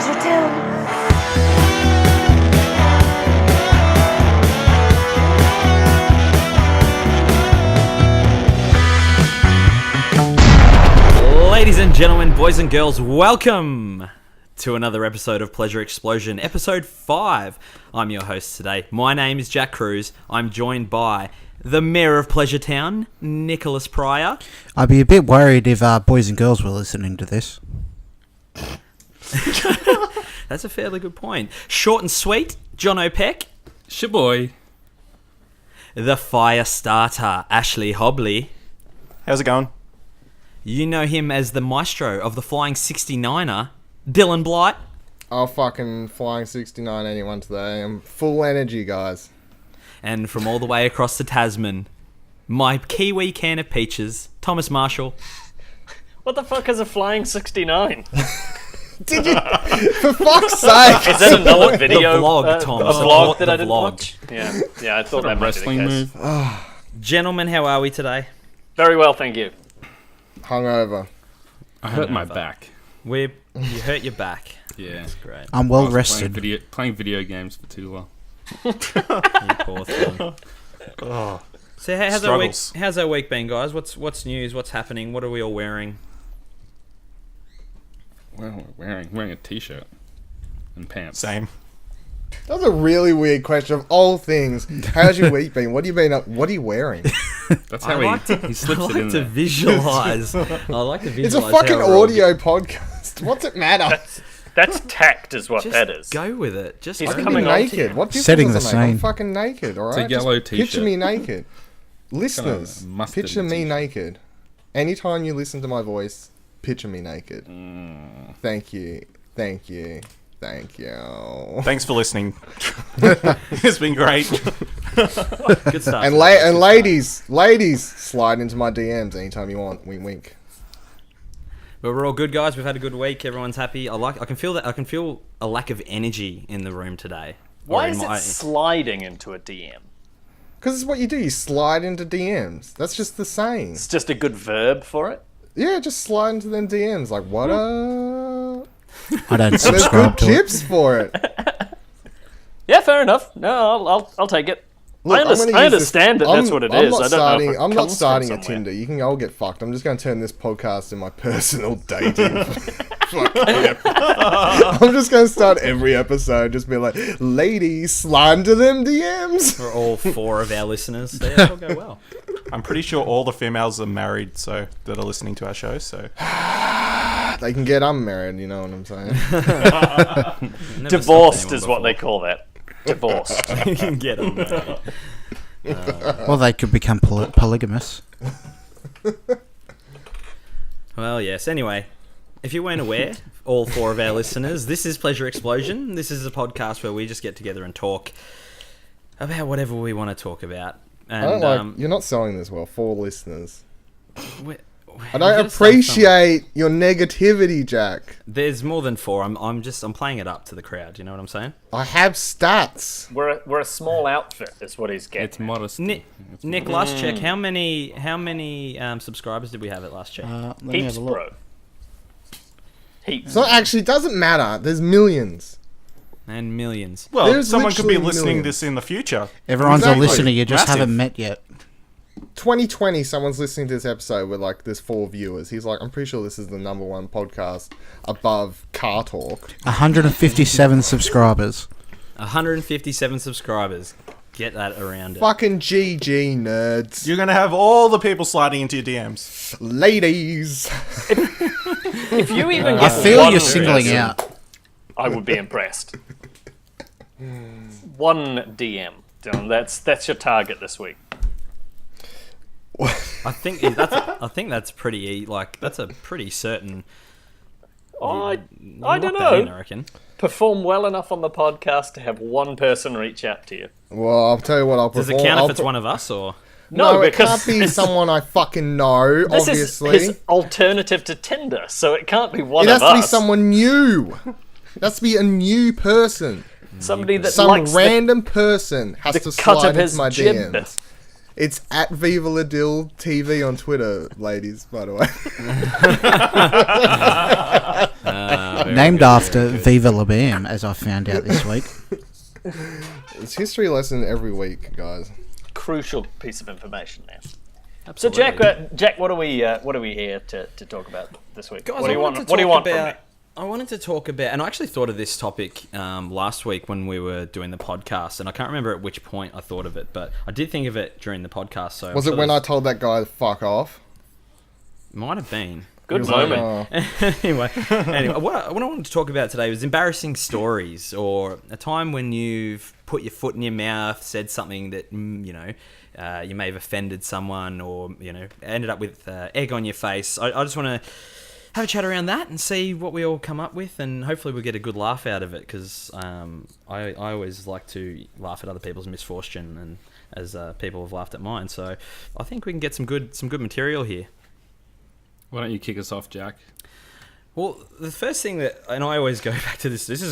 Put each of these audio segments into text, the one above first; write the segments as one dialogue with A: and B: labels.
A: Pleasure Town.
B: Ladies and gentlemen, boys and girls, welcome to another episode of Pleasure Explosion, episode 5. I'm your host today. My name is Jack Cruz. I'm joined by the Mayor of Pleasure Town, Nicholas Pryor.
C: I'd be a bit worried if boys and girls were listening to this.
B: That's a fairly good point. Short and sweet, John O'Peck.
D: Shaboy.
B: The fire starter, Ashley Hobley.
E: How's it going?
B: You know him as the maestro of the Flying 69er, Dylan Blight.
F: I'll fucking flying 69 anyone today. I'm full energy, guys.
B: And from all the way across the Tasman, my Kiwi can of peaches, Thomas Marshall.
G: What the fuck is a flying 69?
F: Did you? For fuck's sake!
G: Is that another video?
B: The vlog, Tom.
G: A vlog that I didn't
B: vlog.
G: watch? Yeah, I thought that might be the
D: Wrestling
G: case.
D: move.
B: Gentlemen, how are we today?
G: Very well, thank you.
F: Hungover.
D: I hurt my back.
B: You hurt your back.
D: Yeah.
B: That's great.
C: I'm
D: I
C: well
D: was
C: rested.
D: Playing video games for too long.
B: You poor thing. So how's our week been, guys? What's news? What's happening? What are we all wearing?
D: Well, wearing a t-shirt and pants.
E: Same.
F: That was a really weird question of all things. How's your week been? What have you been up? What are you wearing?
D: That's how he slips it in there.
B: Visualize. I like to visualize.
F: It's a fucking audio podcast. What's it matter?
G: That's tact is what
B: Just
G: that is.
B: go with it. Just
G: He's
F: I
B: go
F: can
B: with
F: be
G: coming on to
F: naked.
G: you.
F: What difference
C: Setting
F: does
C: the
F: it make? I'm
C: scene.
F: fucking naked, alright?
D: It's a yellow
F: Just Picture
D: t-shirt.
F: me naked. Listeners,
D: mustard
F: picture me
D: t-shirt.
F: naked. Anytime you listen to my voice, picture me naked. Thank you. Thank you. Thank you.
E: Thanks for listening. It's been great.
B: Good stuff.
F: And ladies, slide into my DMs anytime you want. Wink, wink.
B: But we're all good, guys. We've had a good week. Everyone's happy. I can feel a lack of energy in the room today.
G: Why is it sliding into a DM?
F: Because it's what you do. You slide into DMs. That's just the saying.
G: It's just a good verb for it.
F: Yeah, just slide into them DMs. Like, what up?
C: I don't
F: There's
C: subscribe
F: good
C: to it.
F: tips for it.
G: Yeah, fair enough. No, I'll take it.
F: Look,
G: I understand that that's what it is. I don't know if it
F: I'm not
G: comes from
F: starting a
G: somewhere.
F: Tinder. You can all get fucked. I'm just going to turn this podcast into my personal dating. Fuck yeah. I'm just going to start every episode just be like, ladies, slide into them DMs.
B: For all 4 of our listeners, that'll go well.
E: I'm pretty sure all the females are married, so that are listening to our show. So
F: They can get unmarried, you know what I'm saying?
B: Never
G: Divorced
B: stopped
G: is
B: anyone
G: what they call that. Divorced.
B: before. You can get them.
C: Well, they could become polygamous.
B: Well, yes. Anyway, if you weren't aware, all 4 of our listeners, this is Pleasure Explosion. This is a podcast where we just get together and talk about whatever we want to talk about. And,
F: I don't like, you're not selling this well for listeners. I
B: you
F: don't
B: gotta start
F: appreciate your negativity, Jack.
B: There's more than 4. I'm playing it up to the crowd. You know what I'm saying?
F: I have stats.
G: We're a small outfit, is what he's getting.
D: It's modest.
B: Nick, last check. How many subscribers did we have at last check?
C: Let me
G: Heaps,
C: have a look.
G: bro. Heaps.
F: So actually, it doesn't matter. There's millions.
B: And millions.
E: well,
F: There's
E: someone could be
F: literally
E: listening
F: millions.
E: this in the future.
C: Everyone's
F: Exactly.
C: a listener, you just
E: Massive.
C: haven't met yet.
F: 2020, someone's listening to this episode with like there's 4 viewers. He's like, I'm pretty sure this is the number 1 podcast above Car Talk.
C: 157 subscribers.
B: 157 subscribers. Get that around it.
F: Fucking GG nerds,
E: You're gonna have all the people sliding into your DMs.
F: ladies.
G: If you even
C: I
G: get
C: feel
G: one
C: you're singling
G: person,
C: out.
G: I would be impressed. 1 DM. Dylan, that's your target this week.
B: I think that's pretty that's a pretty certain.
G: I
B: You
G: don't
B: lock that in, I
G: know.
B: reckon.
G: Perform well enough on the podcast to have 1 person reach out to you.
F: Well, I'll tell you what.
B: Does it count if it's one of us or?
F: No, it
G: because
F: can't be someone I fucking know.
G: this
F: Obviously,
G: is his alternative to Tinder, so it can't be one
F: it
G: of
F: has to be
G: us.
F: someone new. It has to be a new person.
G: Somebody that
F: Some
G: likes
F: random person has
G: the
F: to
G: cut
F: slide
G: of his
F: into my
G: jib.
F: DMs. It's at Viva La Dill TV on Twitter, ladies, by the way.
C: Named after Viva La Bam, as I found out this week.
F: It's history lesson every week, guys.
G: Crucial piece of information there. So,
B: Absolutely.
G: Jack, what are we here to talk about this week?
B: Guys,
G: what do you
B: I
G: want?
B: wanted to
G: What do you
B: talk
G: want from me?
B: about? I wanted to talk about, and I actually thought of this topic last week when we were doing the podcast, and I can't remember at which point I thought of it, but I did think of it during the podcast. So
F: Was it when I told that guy to fuck off?
B: might have been.
G: Good
F: He was like,
G: moment.
F: "Oh."
B: anyway, what I wanted to talk about today was embarrassing stories, or a time when you've put your foot in your mouth, said something that you may have offended someone, or ended up with egg on your face. I just want to have a chat around that and see what we all come up with, and hopefully we'll get a good laugh out of it, because I always like to laugh at other people's misfortune, and as people have laughed at mine. So I think we can get some good material here.
D: Why don't you kick us off, Jack?
B: Well, the first thing that, and I always go back to this. It's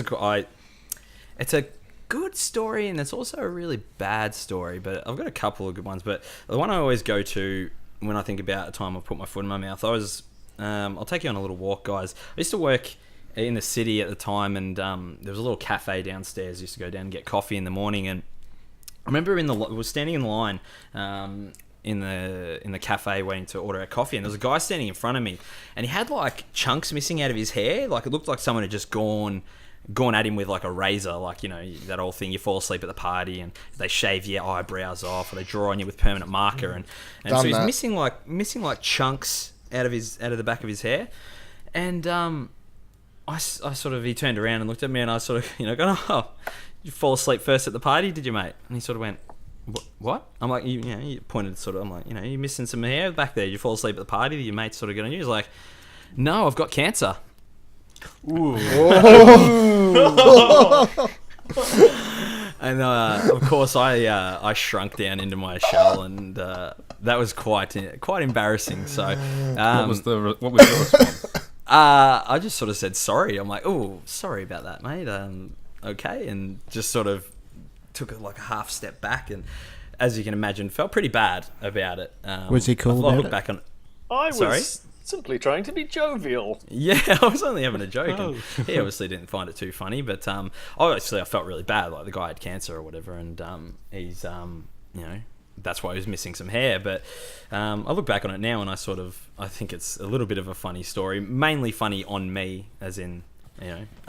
B: a good story, and it's also a really bad story. But I've got a couple of good ones. But the one I always go to when I think about a time I've put my foot in my mouth, I'll take you on a little walk, guys. I used to work in the city at the time, and there was a little cafe downstairs. I used to go down and get coffee in the morning, and I remember we were standing in the line. In the cafe waiting to order a coffee, and there was a guy standing in front of me, and he had like chunks missing out of his hair. Like it looked like someone had just gone at him with like a razor, like that old thing, you fall asleep at the party and they shave your eyebrows off, or they draw on you with permanent marker, and so he's missing like chunks out of the back of his hair. And I sort of, he turned around and looked at me, and I sort of going, "Oh, you fall asleep first at the party, did you, mate?" And he sort of went, "What?" I'm like, you pointed sort of, I'm like, you're missing some hair back there. You fall asleep at the party, your mate sort of got on you. He's like, "No, I've got cancer." Ooh. And of course I shrunk down into my shell, and that was quite embarrassing. So
D: What was your response?
B: I just sort of said sorry. I'm like, "Oh, sorry about that, mate. Okay," and just sort of took a half step back, and as you can imagine, felt pretty bad about it.
C: Was he cool
B: I
C: about
B: look
C: it?
B: back on.
G: I
B: Sorry?
G: was simply trying to be jovial.
B: Yeah, I was only having a joke, and he obviously didn't find it too funny. But obviously, I felt really bad, like the guy had cancer or whatever, and he's that's why he was missing some hair. But I look back on it now, and I think it's a little bit of a funny story, mainly funny on me, as in.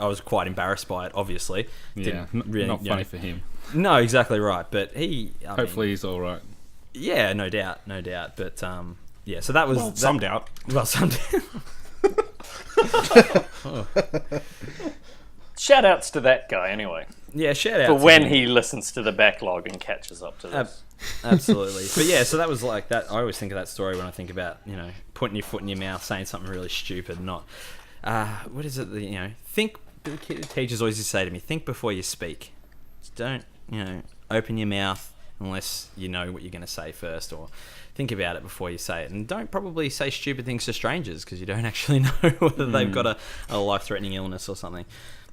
B: I was quite embarrassed by it, obviously.
D: Yeah, not funny for him.
B: No, exactly right. But
D: Hopefully he's all right.
B: Yeah, no doubt. But yeah, so that was
E: Some doubt.
B: Well, some
G: Shout outs to that guy anyway.
B: Yeah, shout out
G: For
B: to
G: when
B: him.
G: he listens to the backlog and catches up to this.
B: Absolutely. But yeah, so that was like that. I always think of that story when I think about putting your foot in your mouth, saying something really stupid, not. What is it? Think. The teachers always used to say to me, "Think before you speak. Just don't, open your mouth unless you know what you're going to say first, or think about it before you say it. And don't probably say stupid things to strangers, because you don't actually know whether they've got a life-threatening illness or something."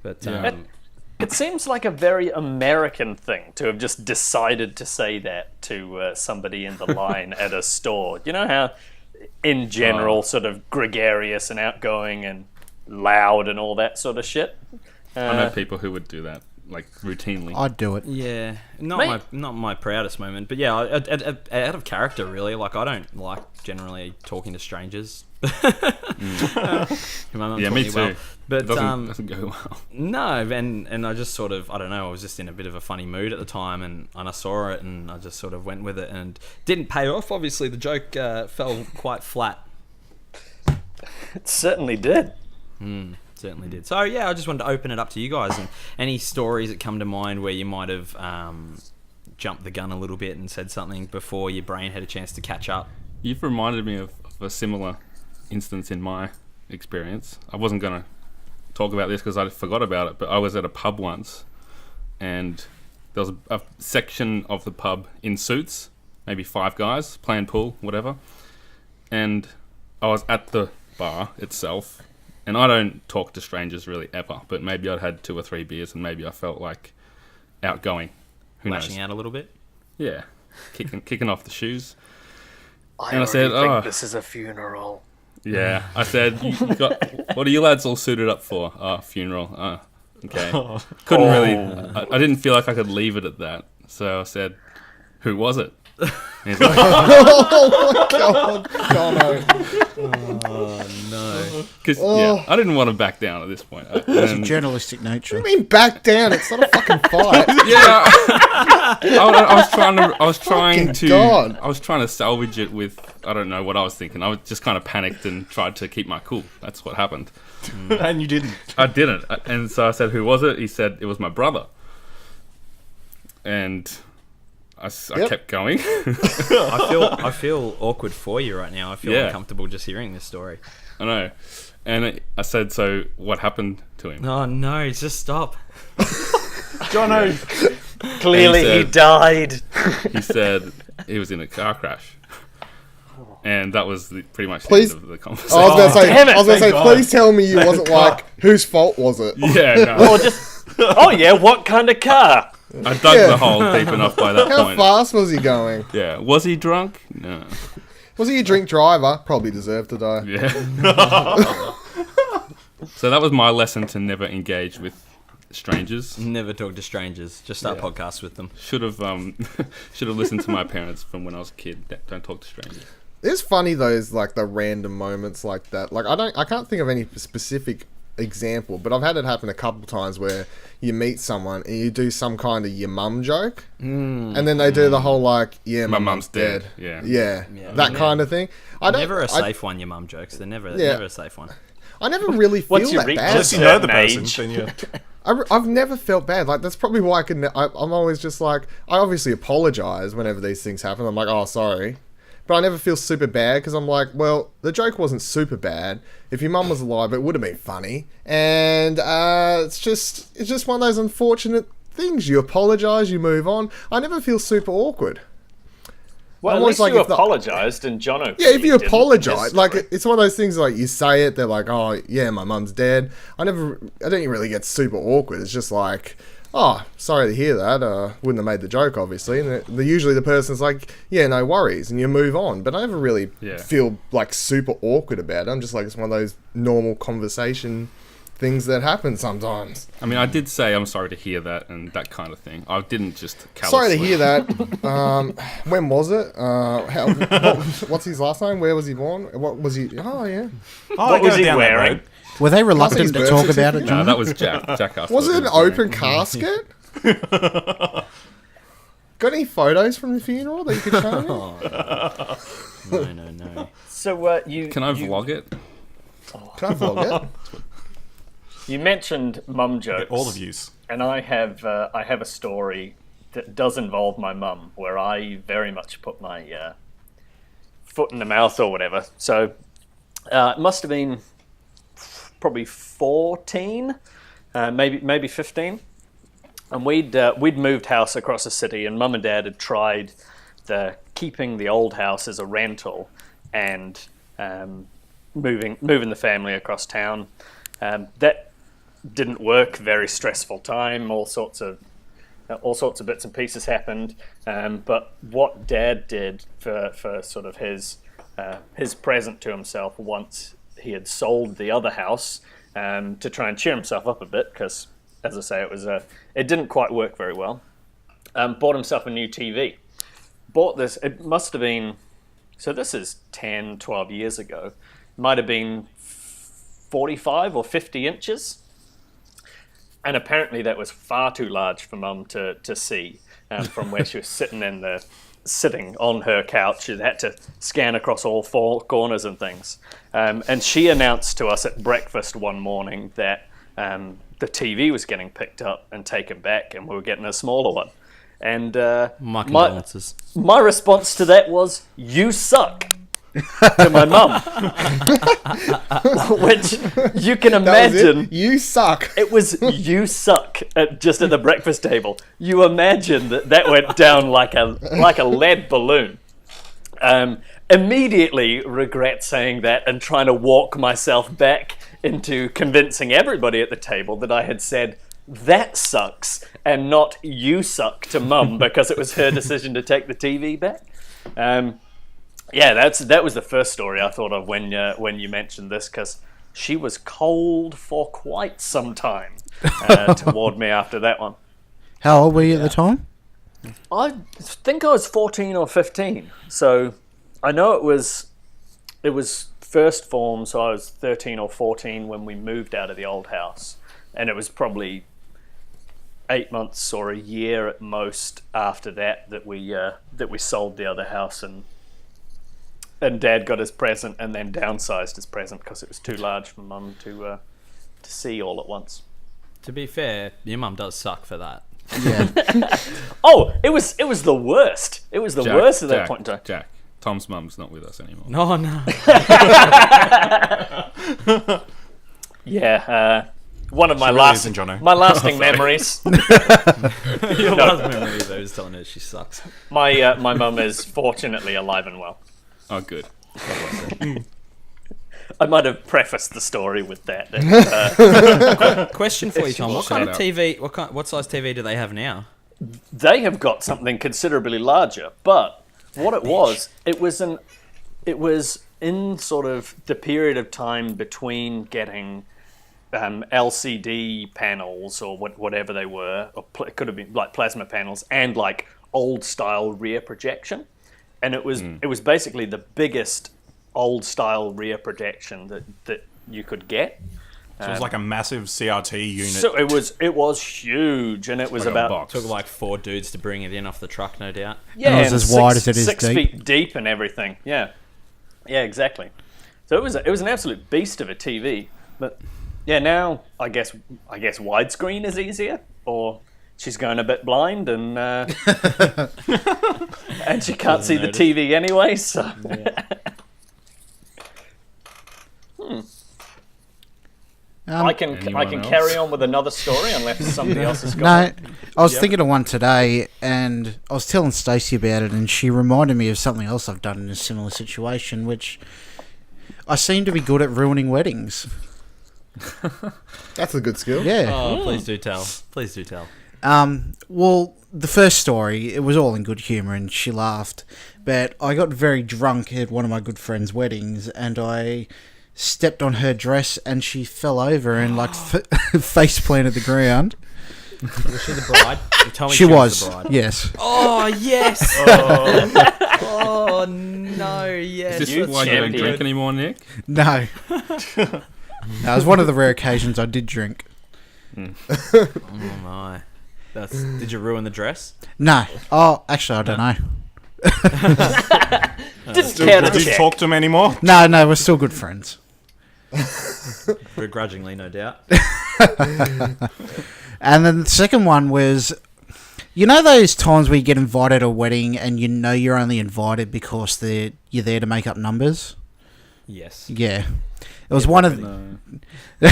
B: But
G: It seems like a very American thing to have just decided to say that to somebody in the line at a store. You know how, in general, sort of gregarious and outgoing and loud and all that sort of shit?
D: I know people who would do that, like, routinely.
C: I'd do it.
B: yeah, not my proudest moment. But yeah, out of character, really. Like, I don't like generally talking to strangers.
D: Yeah, me too.
B: Well. But
D: it doesn't go well.
B: No, and I just sort of, I don't know, I was just in a bit of a funny mood at the time, and I saw it, and I just sort of went with it, and didn't pay off. Obviously, the joke fell quite flat.
G: It certainly did.
B: Certainly did. So yeah, I just wanted to open it up to you guys, and any stories that come to mind where you might have jumped the gun a little bit and said something before your brain had a chance to catch up.
D: You've reminded me of a similar instance in my experience. I wasn't going to talk about this because I forgot about it, but I was at a pub once, and there was a section of the pub in suits, maybe 5 guys playing pool, whatever, and I was at the bar itself, and I don't talk to strangers really ever, but maybe I'd had 2 or 3 beers, and maybe I felt like outgoing. Who
B: Lashing
D: knows?
B: out a little bit.
D: Yeah, kicking off the shoes.
G: I
D: And I said,
G: think
D: "Oh."
G: this is a funeral.
D: Yeah, I said, you got What are you lads all suited up for? Funeral. Okay. Couldn't really. I didn't feel like I could leave it at that, so I said, "Who was it?" And he's like,
F: God, Jono.
B: No.
D: because yeah, I didn't want to back down at this point.
C: Journalistic nature.
F: What do you mean back down? It's not a fucking fight.
D: Yeah, I was trying to.
F: God.
D: I was trying to salvage it with. I don't know what I was thinking. I was just kind of panicked and tried to keep my cool. That's what happened.
E: And you didn't.
D: I didn't, and so I said, "Who was it?" He said, "It was my brother." And I kept going.
B: I feel awkward for you right now. I feel
D: Yeah.
B: uncomfortable just hearing this story.
D: I know, and I said, "So what happened to him?"
B: Oh no, just stop.
E: Jono.
G: Clearly,
D: And he
G: he
D: said-
G: died.
D: He said he was in a car crash. And that was pretty much
F: Please-
D: the end of the
F: I
D: conversation.
F: was going to say,
G: damn it,
E: thank God.
F: please tell me you wasn't like, whose fault was it?
D: Yeah, no.
G: Or just, oh yeah, what kind of car?
D: I dug
F: Yeah.
D: the hole deep enough by that
F: How
D: point.
F: fast was he going?
D: Yeah. Was he drunk? No.
F: Was he a drink driver? Probably deserved to die.
D: Yeah. So that was my lesson to never engage with strangers.
B: Never talk to strangers. Just start
D: Yeah.
B: podcasts with them.
D: Should have listened to my parents from when I was a kid. Don't talk to strangers.
F: It's funny those like the random moments like that. Like I can't think of any specific example, but I've had it happen a couple times where you meet someone and you do some kind of your mum joke, and then they do the whole like, yeah, my mum's dead.
D: Yeah.
F: Yeah,
B: Yeah.
F: that kind of thing. I don't.
B: Never a
F: I,
B: safe one, your mum jokes. They're never
F: Yeah.
B: never a safe one.
F: I never really feel
G: Once you
F: that
G: reach
F: bad.
E: Unless you know the
G: Certain
E: person,
G: age.
E: then you.
F: I've never felt bad. Like that's probably why I'm always just like, I obviously apologize whenever these things happen. I'm like, oh, sorry. But I never feel super bad because I'm like, well, the joke wasn't super bad. If your mum was alive, it would have been funny. And it's just one of those unfortunate things. You apologize, you move on. I never feel super awkward.
G: Well,
F: I'm
G: at
F: always
G: least
F: like,
G: you
F: if the-
G: apologised, and Jono.
F: Yeah, if you
G: didn't in
F: apologize,
G: this
F: like
G: story.
F: it's one of those things like you say it, they're like, oh yeah, my mum's dead. I don't really get super awkward. It's just like, oh, sorry to hear that. Wouldn't have made the joke, obviously. And usually the person's like, yeah, no worries, and you move on. But I never really
D: Yeah.
F: feel like super awkward about it. I'm just like, it's one of those normal conversation things that happen sometimes.
D: I mean, I did say I'm sorry to hear that and that kind of thing. I didn't just
F: Sorry to
D: callously-
F: hear that. When was it? What's his last name? Where was he born? What was he? Oh yeah.
E: Oh,
G: What
E: go
G: was he
E: down that
G: wearing?
E: road.
C: Were they
F: his
C: reluctant to
F: birth
C: talk about it,
F: certificate?
D: No,
C: John?
D: that was Jack. Jack asked.
F: Was
D: what
F: it an
D: was doing.
F: open casket? Got any photos from the funeral that you could show me?
B: No.
G: So you
D: Can I
G: you,
D: vlog it?
F: Can I vlog it?
G: You mentioned mum jokes.
E: Get all the views.
G: And I have a story that does involve my mum, where I very much put my foot in the mouth or whatever. So it must have been probably 14, maybe 15, and we'd moved house across the city, and mum and dad had tried keeping the old house as a rental and moving the family across town. That didn't work. Very stressful time. All sorts of bits and pieces happened. But what Dad did for sort of his present to himself once he had sold the other house, to try and cheer himself up a bit, because as I say, it didn't quite work very well. Bought himself a new TV. Bought this. It must have been. So this is 10, 12 years ago. Might have been 45 or 50 inches. And apparently that was far too large for Mum to see from where she was sitting on her couch. She had to scan across all four corners and things. And she announced to us at breakfast one morning that the TV was getting picked up and taken back, and we were getting a smaller one. And
B: My condolences.
G: my response to that was, "You suck," to my mum. Which you can
F: That was it?
G: imagine.
F: You suck.
G: It was "you suck" just at the breakfast table. You imagine that went down like a lead balloon. Immediately regret saying that and trying to walk myself back into convincing everybody at the table that I had said "that sucks" and not "you suck" to Mum, because it was her decision to take the TV back. Yeah, that was the first story I thought of when you mentioned this, because she was cold for quite some time toward me after that one.
C: How old were you at the time?
G: I think I was 14 or 15. So I know it was first form, so I was 13 or 14 when we moved out of the old house. And it was probably 8 months or a year at most after that we sold the other house, and Dad got his present and then downsized his present because it was too large for Mum to see all at once.
B: To be fair, your mum does suck for that.
C: Yeah.
G: Oh, it was the worst. It was the worst at that point in time.
D: Jack, Tom's mum's not with us anymore.
B: No, no.
G: Yeah, one of my
E: really
G: last
E: isn't, Jono.
G: my lasting memories.
B: Your last memory though is telling her she sucks.
G: My mum is fortunately alive and well.
D: Oh, good.
G: I might have prefaced the story with that.
B: Question for you, Tom. What kind of
D: Shout out.
B: TV? What size TV do they have now?
G: They have got something considerably larger, but what it was in sort of the period of time between getting LCD panels or whatever they were, or it could have been like plasma panels, and like old style rear projection, and it was basically the biggest old style rear projection that you could get.
E: So it was like a massive CRT unit.
G: So it was huge, and it was
D: Like a
G: about
D: box.
B: Took like 4 dudes to bring it in off the truck, no doubt.
G: yeah,
C: it was
G: and
C: as wide as it is
G: 6
C: deep.
G: feet deep and everything. Yeah, exactly. So it was an absolute beast of a TV. But yeah, now I guess widescreen is easier, or she's going a bit blind and and she can't see the TV anyway. So I can
D: Anyone else?
G: carry on with another story unless somebody else has got.
C: No, I was thinking of one today, and I was telling Stacey about it, and she reminded me of something else I've done in a similar situation, which I seem to be good at ruining weddings.
F: That's a good skill.
C: Yeah.
B: Oh, please do tell. Please do tell.
C: Well, the first story, it was all in good humour, and she laughed. But I got very drunk at one of my good friend's weddings, and I stepped on her dress, and she fell over and like face planted the ground.
B: Was she the bride? You told me
C: She was,
B: the bride.
C: yes.
B: Oh yes. Oh no, yes.
D: Is this
G: You
D: why you don't
G: champion.
D: drink anymore, Nick?
C: No. That was one of the rare occasions I did drink.
B: Oh my. Did you ruin the dress?
C: No. Oh, actually, I don't know.
G: Didn't care to
E: Did you
G: check.
E: talk to him anymore?
C: No, we're still good friends.
B: Begrudgingly, no doubt.
C: And then the second one was, you know those times where you get invited to a wedding and you know you're only invited because you're there to make up numbers?
B: Yes.
C: Yeah. It was one of the...
D: No.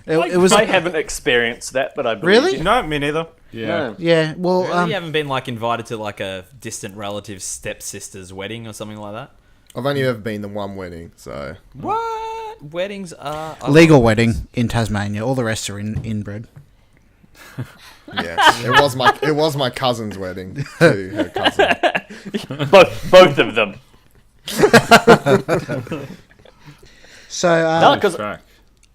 C: It was...
G: I haven't experienced that, but I believe
C: Really?
G: you.
E: No, me neither.
D: Yeah.
G: No.
C: Yeah, well...
B: Really? You haven't been like invited to like a distant relative's stepsister's wedding or something like that?
F: I've only ever been to one wedding, so
B: What? Weddings are
C: legal wedding in Tasmania. All the rest are inbred.
F: yes, it was my cousin's wedding to her cousin.
G: Both of them.
C: So,
G: No, because
D: Track.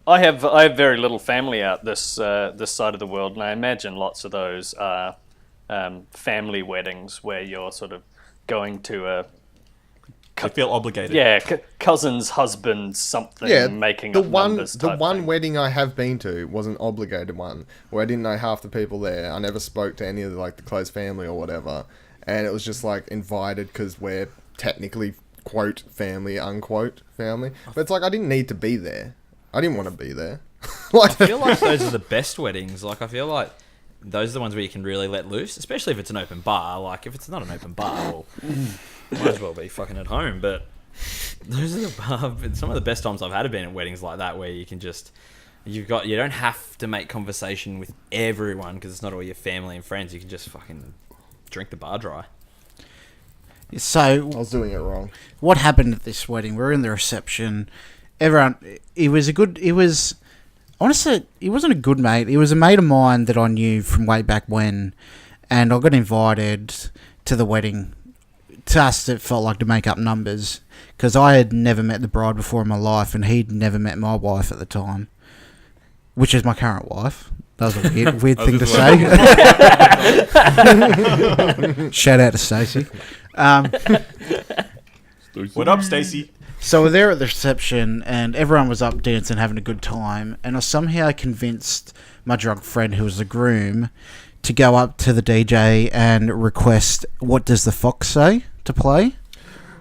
G: I have very little family out this side of the world, and I imagine lots of those are family weddings where you're sort of going to a
E: I feel obligated.
G: cousin's husband something,
F: Yeah,
G: making
F: the
G: up
F: one
G: numbers type thing.
F: wedding I have been to was an obligated one where I didn't know half the people there. I never spoke to any of the close family or whatever, and it was just like invited because we're technically quote family unquote family. But it's like I didn't need to be there. I didn't want to be there.
B: I feel like those are the best weddings. Like I feel like those are the ones where you can really let loose, especially if it's an open bar. Like if it's not an open bar, well, might as well be fucking at home. But those are some of the best times I've had have been at weddings like that, where you can just you don't have to make conversation with everyone because it's not all your family and friends. You can just fucking drink the bar dry.
C: so
F: I was doing it wrong.
C: what happened at this wedding? We're in the reception. Everyone, I want to say, he wasn't a good mate. He was a mate of mine that I knew from way back when, and I got invited to the wedding to us, it felt like to make up numbers because I had never met the bride before in my life, and he'd never met my wife at the time, which is my current wife. That was a weird thing to say. Shout out to Stacey.
E: What up, Stacey?
C: So we're there at the reception, and everyone was up dancing, having a good time, and I somehow convinced my drunk friend, who was the groom, to go up to the DJ and request "What Does the Fox Say" to play.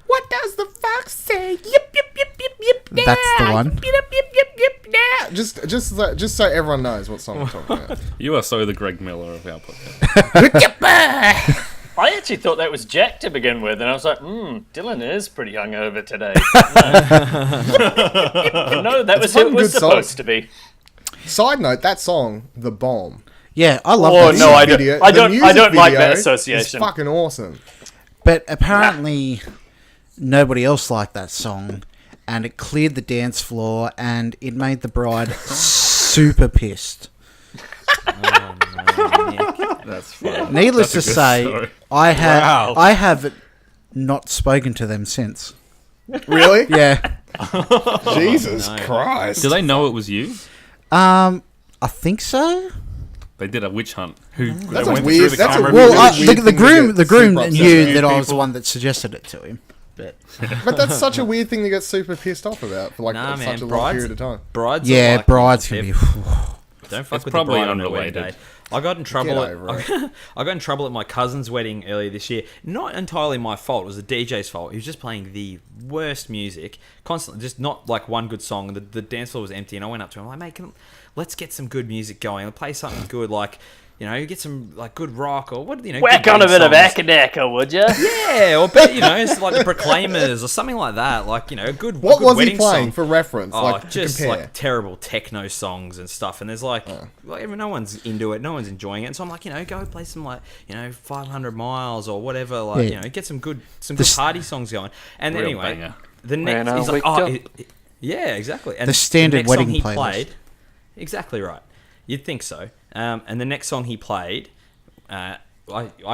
F: What does the fox say? Yip yip yip yip yip.
C: That's the one.
F: Yip yip yip yip. Yeah. Just so everyone knows what song we're talking about.
D: You are so the Greg Miller of our podcast.
G: I actually thought that was Jack to begin with, and I was like, Dylan is pretty hungover today. No, that was who it was supposed to be.
F: Side note: that song, "The Bomb."
C: Yeah, I love
G: Oh
C: that
G: no,
C: song.
G: I
F: video-
G: don't. I
F: the
G: don't. I
F: music
G: don't like
F: video
G: that
F: is
G: association.
F: fucking awesome.
C: But apparently, nobody else liked that song, and it cleared the dance floor, and it made the bride super pissed.
B: Oh, no, Nick.
D: That's fun.
C: Needless
D: That's a
C: to
D: good
C: say,
D: story.
E: Wow.
C: I have not spoken to them since.
F: Really?
C: Yeah.
F: Jesus Christ.
D: Do they know it was you?
C: I think so.
D: They did a witch hunt. Who
F: That's
D: they
F: a
D: went
F: weird-
D: through the
F: that's a
D: camera?
F: weird-
C: Well,
F: weird
C: the
F: thing to
C: groom,
F: get
C: the groom
F: super upset.
C: knew
D: Two
C: that I was the
D: people.
C: one that suggested it to him. But
F: But that's such a weird thing to get super pissed off about for like
B: Nah,
F: such
B: man,
F: a long
B: brides-
F: period of time.
B: Brides. are
C: yeah,
B: like
C: brides
B: they're-
C: can be.
B: Don't fuck
D: It's
B: with
D: probably
B: the bride on her wedding
D: unrelated.
B: day. I got in trouble.
F: Get over
B: I got in trouble at my cousin's wedding earlier this year. Not entirely my fault. It was the DJ's fault. He was just playing the worst music constantly. Just not like one good song. The dance floor was empty, and I went up to him like, "Mate, let's get some good music going. Let's play something good, like." You know, get some like good rock or what, you know.
G: Whack
B: good
G: on a bit of
B: songs.
G: Akadaka, would you?
B: Yeah, or but you know, it's like the Proclaimers or something like that. Like, you know, a good.
F: What
B: good
F: was he
B: wedding
F: playing
B: song.
F: for reference?
B: Oh,
F: Like to
B: just
F: compare.
B: like terrible techno songs and stuff. And there's like no one's into it, no one's enjoying it. And so I'm like, you know, go play some like, you know, 500 Miles or whatever. Like,
C: Yeah.
B: you know, get some good party songs going. And
D: Real
B: anyway,
D: banger.
B: the next
G: When
B: he's
G: I
B: like,
G: wake
B: oh,
G: up.
B: yeah, exactly. And
C: The standard
B: next song
C: wedding
B: he
C: playlist.
B: played, exactly right. You'd think so. And the next song he played. I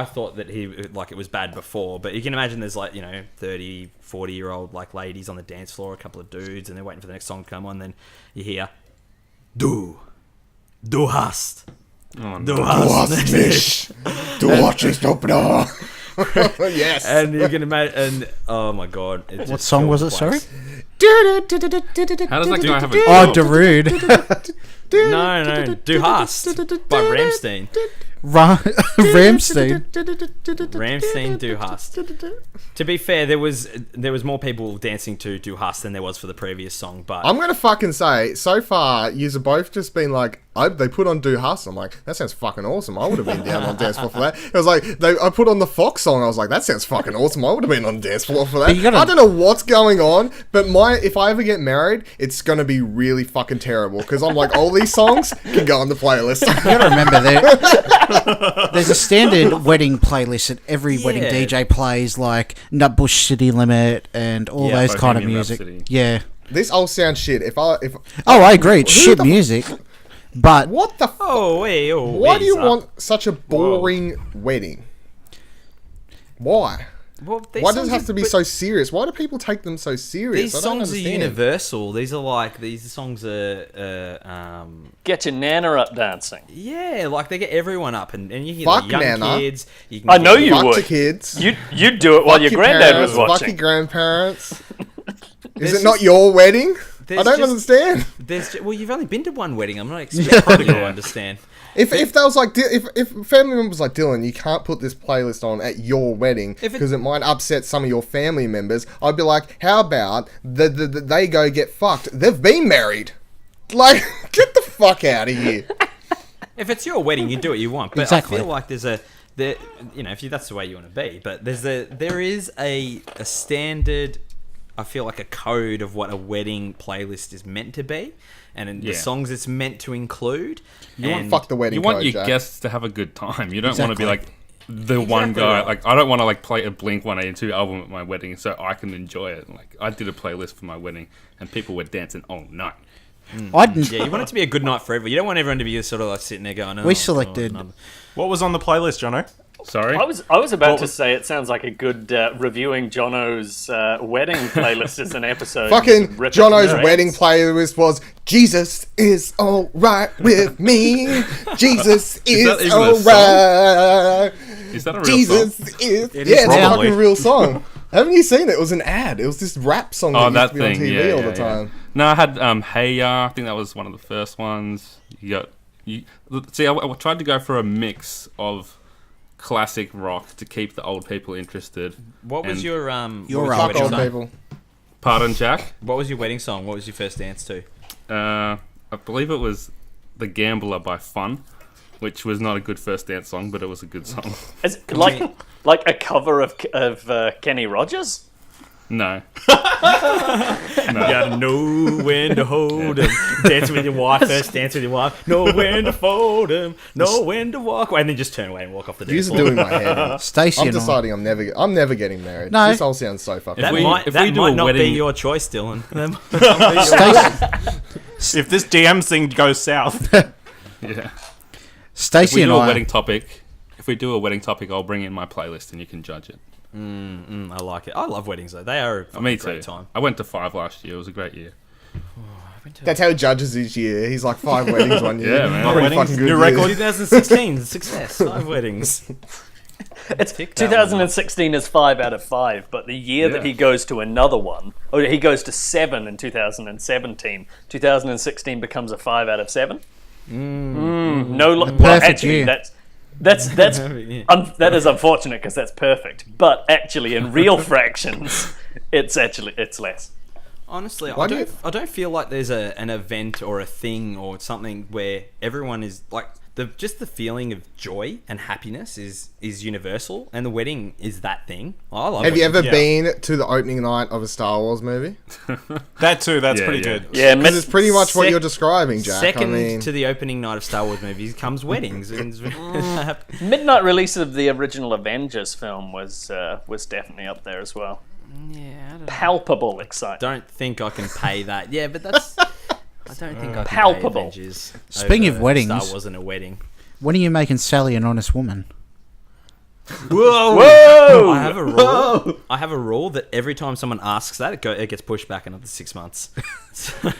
B: thought that he like it was bad before, but you can imagine there's like, you know, 30, 40-year-old like ladies on the dance floor, a couple of dudes, and they're waiting for the next song to come on. Then you hear, Du hast,
D: Oh,
B: du
D: no.
B: hast
F: nicht. Du watchest up now. Yes.
B: and you can imagine, and oh my god, it
C: What
B: just
C: song
B: filled
C: was
B: the
C: it? Sorry.
B: place.
D: How does that guy have a
C: Oh,
D: job?
C: Darude.
B: No, Du hast by Rammstein.
C: Ramstein.
B: Ramstein Du hast. To be fair, there was more people dancing to Du hast than there was for the previous song, but
F: I'm gonna fucking say, so far, yous have both just been like, they put on Do Hustle. I'm like, that sounds fucking awesome. I would have been down on dance floor for that. It was like, I put on the Fox song. I was like, that sounds fucking awesome. I would have been on dance floor for that.
C: you gotta-
F: I don't know what's going on, but if I ever get married, it's gonna be really fucking terrible because I'm like, all these songs can go on the playlist.
C: You gotta remember there's a standard wedding playlist that every wedding
B: Yeah.
C: DJ plays, like Nutbush City Limit and all
B: Yeah,
C: those kind of
D: Bohemian
C: music.
D: Rhapsody.
C: Yeah.
F: This all sounds shit.
C: Oh, I agree. It's
F: Who
C: shit
F: the-
C: music, but
F: what the? Why do you want such a boring wedding? Why?
B: Well,
F: Why does it have to be so serious? Why do people take them so serious?
B: These
F: I don't
B: songs are
F: understand.
B: universal. These songs are
G: Get your nana up dancing.
B: yeah, like they get everyone up, and you hear
F: Fuck
B: the young
F: Nana.
B: kids. You can
G: I know
B: get-
G: you
F: Fuck
G: would.
F: your kids.
G: You'd do it while
F: Fuck
G: your granddad
F: parents,
G: was
F: Fuck your
G: watching.
F: grandparents.
B: There's
F: Is it not
B: just-
F: your wedding? I
B: there's
F: don't
B: just-
F: understand.
B: Well, you've only been to one wedding. I'm not expecting you to understand.
F: If that was like, if family members like Dylan, you can't put this playlist on at your wedding
B: If it-
F: because it might upset some of your family members, I'd be like, how about they go get fucked? They've been married. Like, get the fuck out of here.
B: If it's your wedding, you do what you want. But
C: Exactly.
B: I feel like you know, that's the way you want to be. But there is a standard. I feel like a code of what a wedding playlist is meant to be, and in the
D: Yeah.
B: songs it's meant to include.
F: You want
B: And
F: fuck the wedding
D: You want
F: code,
D: your
F: Jack.
D: guests to have a good time. You don't want to be
C: Exactly.
D: like the one
B: Exactly
D: guy.
B: right.
D: Like I don't want to like play a Blink 182 album at my wedding so I can enjoy it. Like I did a playlist for my wedding and people were dancing all night.
B: Yeah, you want it to be a good night for everyone. You don't want everyone to be sort of like sitting there going, oh,
C: We selected-
B: God,
E: What was on the playlist, Jono?
D: Sorry?
G: I was about to say it sounds like a good reviewing Jono's wedding playlist as an episode.
F: Fucking
G: Rip it
F: Jono's
G: to
F: wedding
G: shreds.
F: playlist was Jesus is alright with me. Jesus is
D: that even a song?
F: alright.
D: Is that a real
F: Jesus
D: song?
F: is.
B: It
F: Yeah,
B: is
F: it's a
B: probably.
F: fucking real song. Haven't you seen it? It was an ad. It was this rap song
D: Oh,
F: that
D: that
F: used to be on
D: thing.
F: TV
D: Yeah,
F: all
D: yeah,
F: the time.
D: No, I had Hey Ya. I think that was one of the first ones. See, I tried to go for a mix of classic rock to keep the old people interested.
B: What was
D: And-
B: your
C: You're
B: what was
C: right.
B: your
F: Fuck
B: wedding
F: old
B: song?
F: people.
D: Pardon, Jack?
B: What was your wedding song? What was your first dance to?
D: I believe it was The Gambler by Fun, which was not a good first dance song, but it was a good song.
G: Is it like a cover of Kenny Rogers?
D: No.
B: You gotta know when to hold 'em. Dance with your wife first. Dance with your wife. Know when to fold 'em. Know when to walk away, and then just turn away and walk off the dance
F: You're
B: floor.
F: doing my head in.
C: Stacey
F: I'm
C: and I.
F: deciding I'm never getting married.
C: No.
F: This all sounds so fucking
B: That
D: we-
B: might,
D: if
B: that
D: we do
B: might
D: a
B: not be
D: wedding-
B: your choice, Dylan. That might be yours.
E: If this DM thing goes south,
D: Yeah. If
C: Stacey
D: we
C: and
D: do a
C: I.
D: wedding topic, I'll bring in my playlist and you can judge it.
B: I like it. I love weddings though. They are a fucking
D: Me
B: great
D: too.
B: time.
D: I went to 5 last year. It was a great year.
F: That's how he judges each year. He's like 5 weddings one year.
D: Yeah, man.
F: Pretty
E: Weddings,
F: fucking good
E: new
F: years.
E: record.
B: 2016 success. 5 weddings.
G: It's
B: Pick that
G: 2016 is 5 out of 5, but the year that
D: Yeah.
G: he goes to another one, or he goes to 7 in 2017, 2016 becomes a 5 out of 7. No, well,
C: perfect
G: actually,
C: year.
G: that's
B: Yeah.
G: that is unfortunate because that's perfect. But actually, in real fractions, it's less.
B: Honestly,
F: Why
B: I
F: do
B: don't feel like there's an event or a thing or something where everyone is like just the feeling of joy and happiness is universal, and the wedding is that thing. I love
F: Have you
B: weddings.
F: ever been to the opening night of a Star Wars movie?
E: that too, that's
D: Yeah,
E: pretty
D: yeah.
E: good.
G: Yeah,
F: Because it's pretty much what
B: Sec-
F: you're describing, Jack.
B: Second
F: I mean,
B: to the opening night of Star Wars movies comes weddings.
G: midnight release of the original Avengers film was definitely up there as well.
B: Yeah, I don't know.
G: Palpable excitement.
B: Don't think I can pay that. Yeah, but that's. I don't think I can
G: Palpable.
B: pay Avengers
C: Speaking
B: over
C: of weddings-
B: Star Wars and a wedding.
C: When are you making Sally an honest woman?
G: Whoa!
B: I have a rule. I have a rule that every time someone asks that, it gets pushed back another 6 months.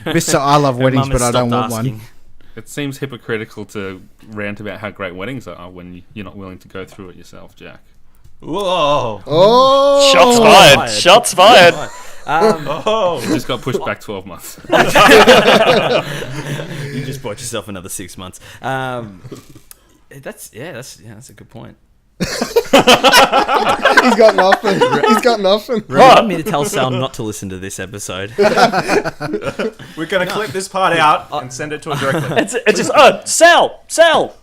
C: Mister, I love
B: Her
C: weddings,
B: mum
C: but
B: has
C: I don't
B: stopped
C: want
B: asking.
C: one.
D: It seems hypocritical to rant about how great weddings are when you're not willing to go through it yourself, Jack.
E: Whoa.
F: oh,
G: Shots fired! Shots fired!
E: Oh.
D: It just got pushed back 12 months.
B: You just bought yourself another 6 months. That's a good point.
F: he's got nothing. He's got nothing.
B: Remind me to tell Sal not to listen to this episode.
E: We're going to clip this part out and send it to her directly.
G: It's just Sal.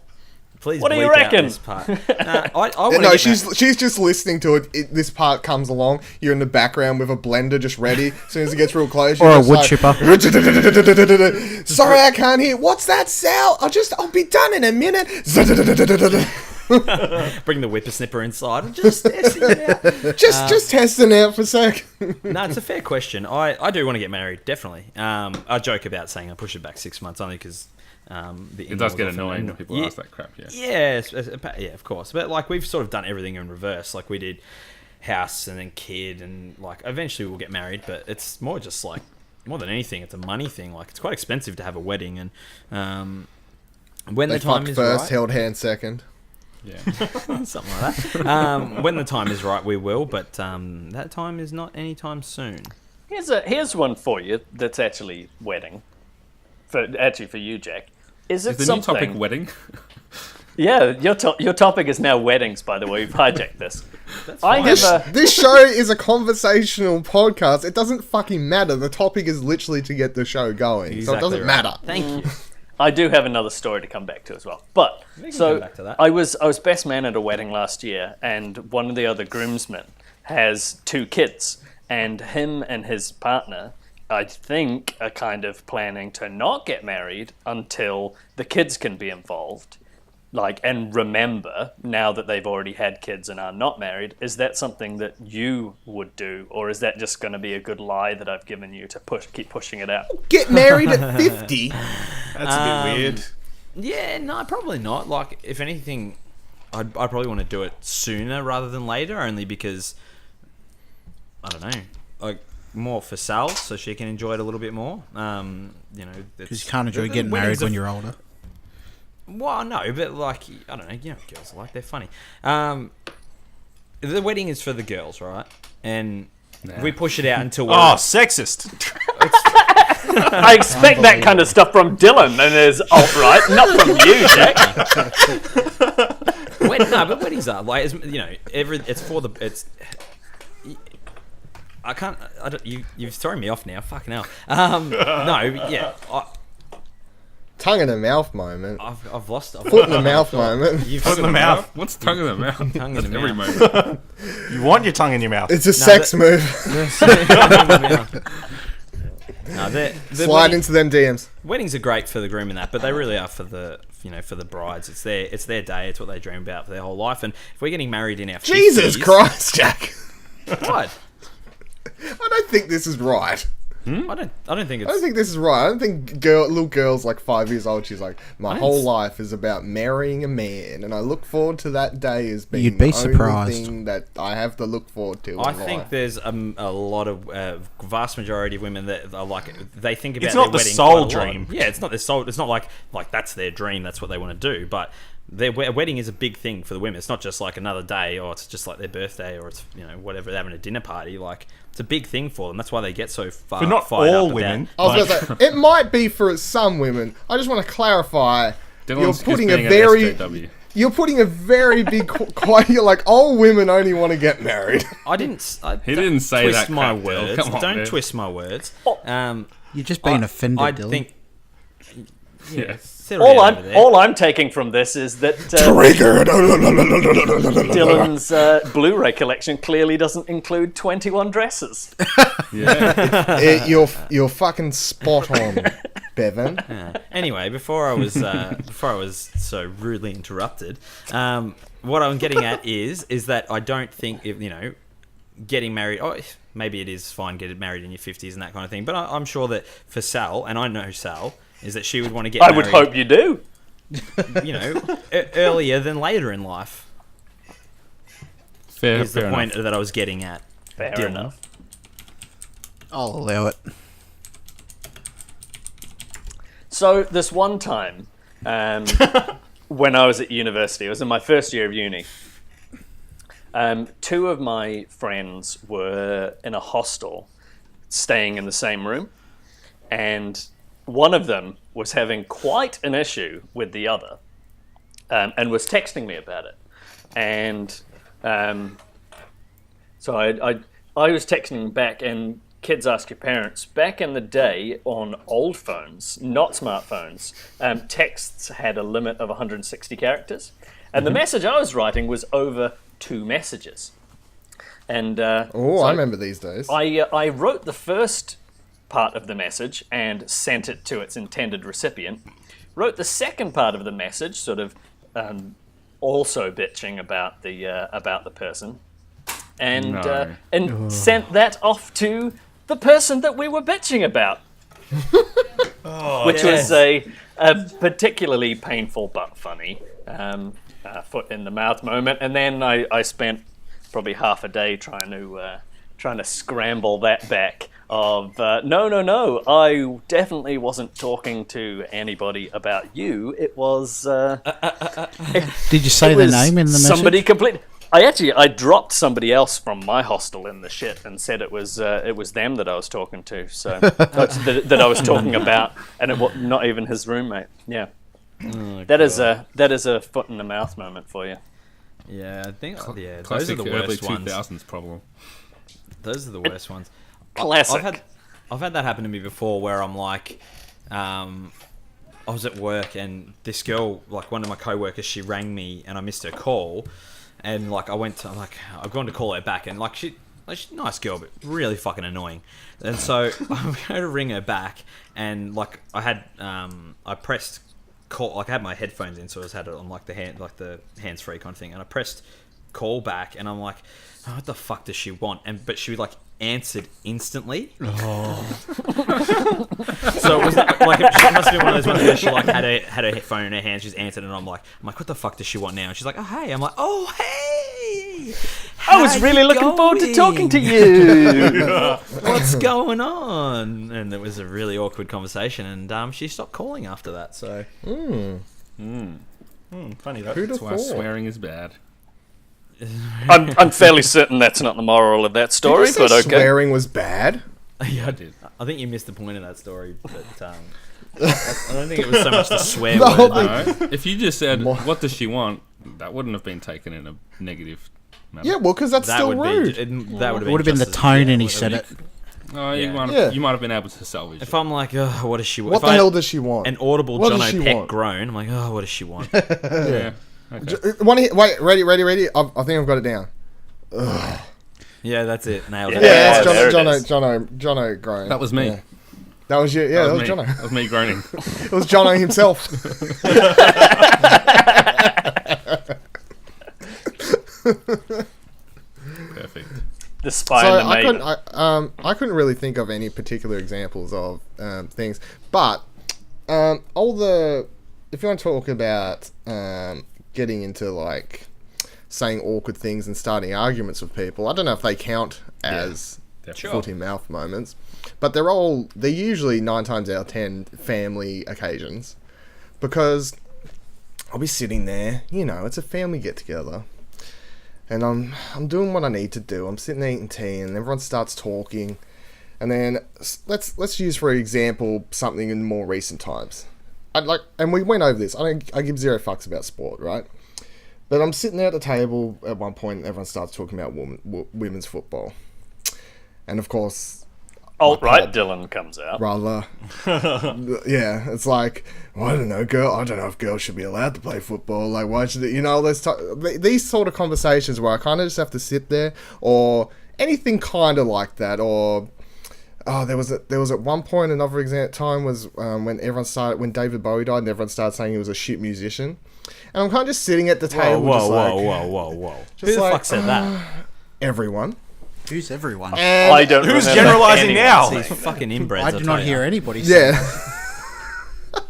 B: Please,
G: What do you
B: bleep out
G: reckon?
B: this part. I wanna
F: No,
B: get
F: she's just listening to it. This part comes along. You're in the background with a blender just ready. As soon as it gets real close,
C: Or
F: you're
C: a
F: just
C: wood
F: like,
C: chipper.
F: Sorry, I can't hear. What's that, Sal? I'll be done in a minute.
B: bring the whippersnipper inside and just test it out.
F: Just testing out for a sec.
B: No, it's a fair question. I do want to get married, definitely. I joke about saying I push it back 6 months only because
D: It does get annoying when people ask that crap, yeah.
B: Yeah, of course. But like we've sort of done everything in reverse. Like we did house and then kid, and like eventually we'll get married. But it's more just like more than anything, it's a money thing. Like it's quite expensive to have a wedding, and when
F: They
B: the time
F: fucked
B: is
F: first,
B: right,
F: held hand second.
D: Yeah.
B: something like that. When the time is right, we will. But that time is not anytime soon.
G: Here's one for you that's actually wedding. For you, Jack. Is it
D: Is the
G: something?
D: new topic wedding?
G: Yeah, your topic is now weddings. By the way, we've hijacked this. I
B: fine.
G: have a.
F: This show is a conversational podcast. It doesn't fucking matter. The topic is literally to get the show going, so it
B: Exactly
F: doesn't
B: right.
F: matter.
B: Thank you.
G: I do have another story to come back to as well. But so
B: come back to that.
G: I was best man at a wedding last year, and one of the other groomsmen has 2 kids, and him and his partner, I think, are kind of planning to not get married until the kids can be involved. Like, and remember, now that they've already had kids and are not married, is that something that you would do, or is that just going to be a good lie that I've given you to keep pushing it out?
F: Get married at 50.
E: That's a bit weird.
B: Yeah, no, probably not. Like, if anything, I'd probably want to do it sooner rather than later, only because I don't know, like more for Sal, so she can enjoy it a little bit more.
C: Because you can't enjoy getting married when you're older.
B: Well, no, but like I don't know, girls are like they're funny. The wedding is for the girls, right? And we push it out until we're
E: sexist.
G: I expect that kind of stuff from Dylan and his alt-right, not from you, Jack.
B: But weddings are like, it's for the you've thrown me off now. Fucking hell.
F: Tongue in the mouth moment.
B: I've lost.
F: Foot in the mouth moment.
E: Foot in the mouth.
D: What's tongue in the mouth?
B: Tongue in the
D: Every
B: mouth.
D: moment.
E: You want your tongue in your mouth.
F: It's a sex move. Slide into them DMs.
B: Weddings are great for the groom and that, but they really are for the for the brides. It's their day. It's what they dream about for their whole life. And if we're getting married in our 50s,
F: Jesus Christ, Jack!
B: What?
F: I don't think this is right.
B: I don't think it's.
F: I don't think this is right. I don't think little girl's like 5 years old. She's like, my whole life is about marrying a man, and I look forward to that day as being
C: You'd be
F: the only
C: surprised.
F: thing that I have to look forward to.
B: I
F: in
B: think
F: life.
B: there's a lot of vast majority of women that are like they think about
E: It's not
B: their
E: the
B: wedding
E: sole
B: quite a lot.
E: dream.
B: Yeah, it's not their soul. It's not like that's their dream. That's what they want to do. But their wedding is a big thing for the women. It's not just like another day, or it's just like their birthday, or it's whatever, they're having a dinner party. Like it's a big thing for them. That's why they get so far.
E: But not
B: fired
E: all
B: up
E: women.
F: I was going to say, it might be for some women. I just want to clarify.
D: Dylan's
F: You're putting
D: just
F: a
D: being
F: very,
D: an SJW.
F: you're putting a very big, quite. You're like, all women only want to get married.
B: I didn't.
D: He didn't say
B: twist
D: that
B: my
D: crap, Dylan.
B: words.
D: Come on,
B: Don't
D: man.
B: twist my words.
C: You're just being offended,
B: I
C: Dylan.
B: think.
D: Yeah.
B: Settle down over there.
G: All I'm taking from this is that
F: Triggered.
G: Dylan's Blu-ray collection clearly doesn't include 21 dresses.
D: Yeah.
F: You're fucking spot on, Bevan.
B: Anyway, before I was so rudely interrupted, what I'm getting at is that I don't think if getting married. Oh, maybe it is fine getting married in your 50s and that kind of thing. But I'm sure that for Sal, and I know Sal, is that she would want to get married.
G: I would hope you do.
B: Earlier than later in life.
D: Fair,
B: Is the
D: fair
B: point
D: enough.
B: that I was getting at.
G: Fair
B: Dylan.
G: enough.
C: I'll allow it.
G: So this one time, when I was at university, it was in my first year of uni. Two of my friends were in a hostel, staying in the same room, and one of them was having quite an issue with the other, and was texting me about it. And so I was texting back, and kids ask your parents. Back in the day, on old phones, not smartphones, texts had a limit of 160 characters, and the message I was writing was over 2 messages. And
F: I remember these days.
G: I wrote the first part of the message and sent it to its intended recipient. Wrote the second part of the message, sort of also bitching about the person, and sent that off to the person that we were bitching about, which was a particularly painful but funny foot in the mouth moment. And then I spent probably half a day trying to scramble that back. No, I definitely wasn't talking to anybody about you. It was.
C: Did you say their name in the message?
G: Somebody complete. I dropped somebody else from my hostel in the shit and said it was them that I was talking to. So that I was talking about, and it was not even his roommate. Yeah, that is a foot in the mouth moment for you.
B: Yeah, I think. Yeah, those are
D: Classic
B: the
D: early
B: worst ones.
D: 2000s problem.
B: Those are the worst ones.
G: Classic.
B: I've had that happen to me before, where I'm like, I was at work and this girl, like one of my co-workers, she rang me and I missed her call, and like I'm going to call her back, and she's a nice girl but really fucking annoying, and so I'm going to ring her back, and like I had I pressed call, like I had my headphones in, so I had it on like the hands free kind of thing, and I pressed call back, and I'm like, oh, what the fuck does she want? But she like answered instantly. So it was like it must have been one of those ones where she like had her phone in her hand, she's answered, and I'm like, what the fuck does she want now? And she's like, oh hey. I'm like, oh hey.
G: I was really looking forward to talking to you.
B: What's going on? And it was a really awkward conversation, and she stopped calling after that. So
E: Funny that.
F: Who'd have
D: That's why
F: thought?
D: swearing is bad.
G: I'm fairly certain that's not the moral of that story,
F: Did you
G: but
F: say
G: okay.
F: swearing was bad?
B: yeah,
D: I did.
B: I think you missed the point of that story, but I don't think it was so much the swear
F: The whole
B: word.
F: thing-
D: No, if you just said, "What does she want?" that wouldn't have been taken in a negative manner.
F: Yeah, well, because that's
B: That
F: still
B: would
F: rude.
B: be that
C: It would have been the
B: just as-
C: tone
B: yeah,
C: and he
B: whatever.
C: said it.
D: Oh,
B: Yeah.
D: you might have been able to salvage
B: If
D: it.
B: I'm like, oh, what does she want?
F: What
B: If
F: the
B: I
F: hell does she want?
B: an audible
F: What
B: John
F: does she
B: O'Peck
F: want?
B: groan? I'm like, oh, what does she want?
D: Yeah. Okay.
F: Wait, ready? I think I've got it down.
B: Yeah, that's it. Nailed it.
F: Yeah,
G: there it
F: that's
G: is.
F: Jono groaning.
D: That was me.
F: Yeah. That was you. Yeah, that was
D: me.
F: Jono.
D: That was me groaning.
F: It was Jono himself.
D: Perfect.
G: The spy
F: So
G: and the maiden.
F: I couldn't really think of any particular examples of things, but if you want to talk about getting into like saying awkward things and starting arguments with people, I don't know if they count as
D: definitely.
F: foot in mouth moments, but they're usually 9 times out of 10 family occasions, because I'll be sitting there, it's a family get together. And I'm doing what I need to do. I'm sitting there eating tea, and everyone starts talking. And then let's use for example something in more recent times. And we went over this. I give zero fucks about sport, right? But I'm sitting there at the table at one point, and everyone starts talking about women's football. And of course,
G: Alt-right Dylan comes out.
F: rather, yeah, it's like, well, I don't know if girls should be allowed to play football. Like, why should they, these sort of conversations where I kind of just have to sit there, or anything kind of like that, or there was at one point another time was when David Bowie died and everyone started saying he was a shit musician, and I'm kind of just sitting at the table,
B: Whoa. Who the fuck said that?
F: everyone.
C: Who's everyone?
F: And
G: I don't
E: Who's
G: remember
E: generalising
G: anyone
E: now?
G: saying
B: These fucking inbreds.
C: I
B: I'll
C: do
B: tell
C: not
B: ya.
C: hear anybody say that.
F: Yeah.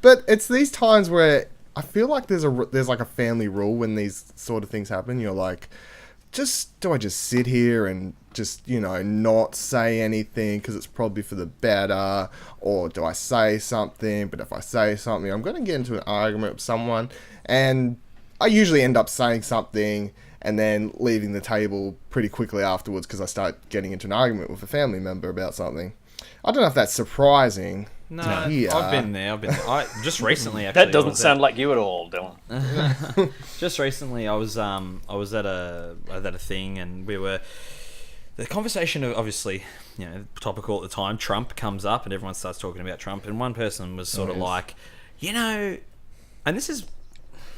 F: But it's these times where I feel like there's like a family rule when these sort of things happen. You're like, do I just sit here and just, not say anything because it's probably for the better, or do I say something? But if I say something, I'm going to get into an argument with someone, and I usually end up saying something and then leaving the table pretty quickly afterwards because I start getting into an argument with a family member about something. I don't know if that's surprising.
B: No,
F: Yeah.
B: I've been there. Just recently, actually.
G: That doesn't sound like you at all, Dylan.
B: Just recently, I was at a thing, and the conversation of, obviously, topical at the time. Trump comes up, and everyone starts talking about Trump, and one person was sort of like, and this is.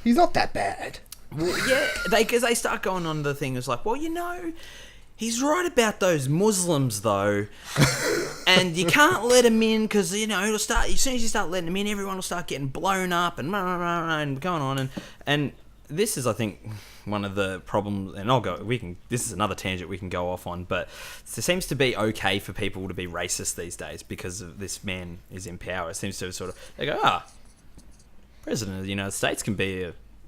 F: He's not that bad.
B: Well, yeah, because they start going on the thing. It's like, well, he's right about those Muslims though, and you can't let him in because it'll start as soon as you start letting him in, everyone will start getting blown up and going on, and this is, I think, one of the problems. And this is another tangent we can go off on, but it seems to be okay for people to be racist these days because of this man is in power. It seems to sort of they go, President of the United States can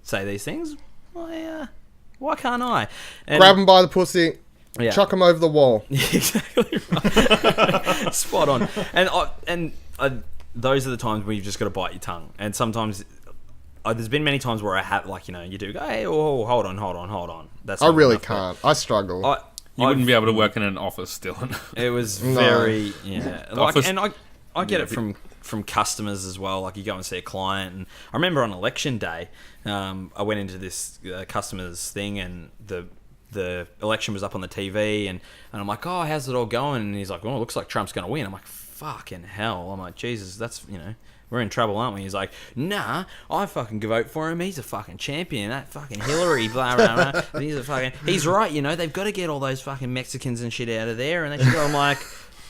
B: say these things. Why can't I? And,
F: Grab him by the pussy,
B: yeah.
F: chuck him over the wall.
B: Exactly right. Spot on. And those are the times where you've just got to bite your tongue. And sometimes there's been many times where I have, you do go, hey, hold on. That's
F: I
B: not
F: really
B: enough, but
F: can't. I struggle.
D: You wouldn't be able to work in an office, Dylan.
B: It was very
D: Office-
B: and I get it from customers as well. Like, you go and see a client, and I remember on election day, I went into this customer's thing, and the election was up on the TV, and I'm like, oh, how's it all going? And he's like, well, it looks like Trump's going to win. I'm like, fucking hell. I'm like, Jesus, that's we're in trouble, aren't we? He's like, nah, I fucking vote for him. He's a fucking champion. That fucking Hillary, blah, blah, blah. He's right, they've got to get all those fucking Mexicans and shit out of there. And I'm like,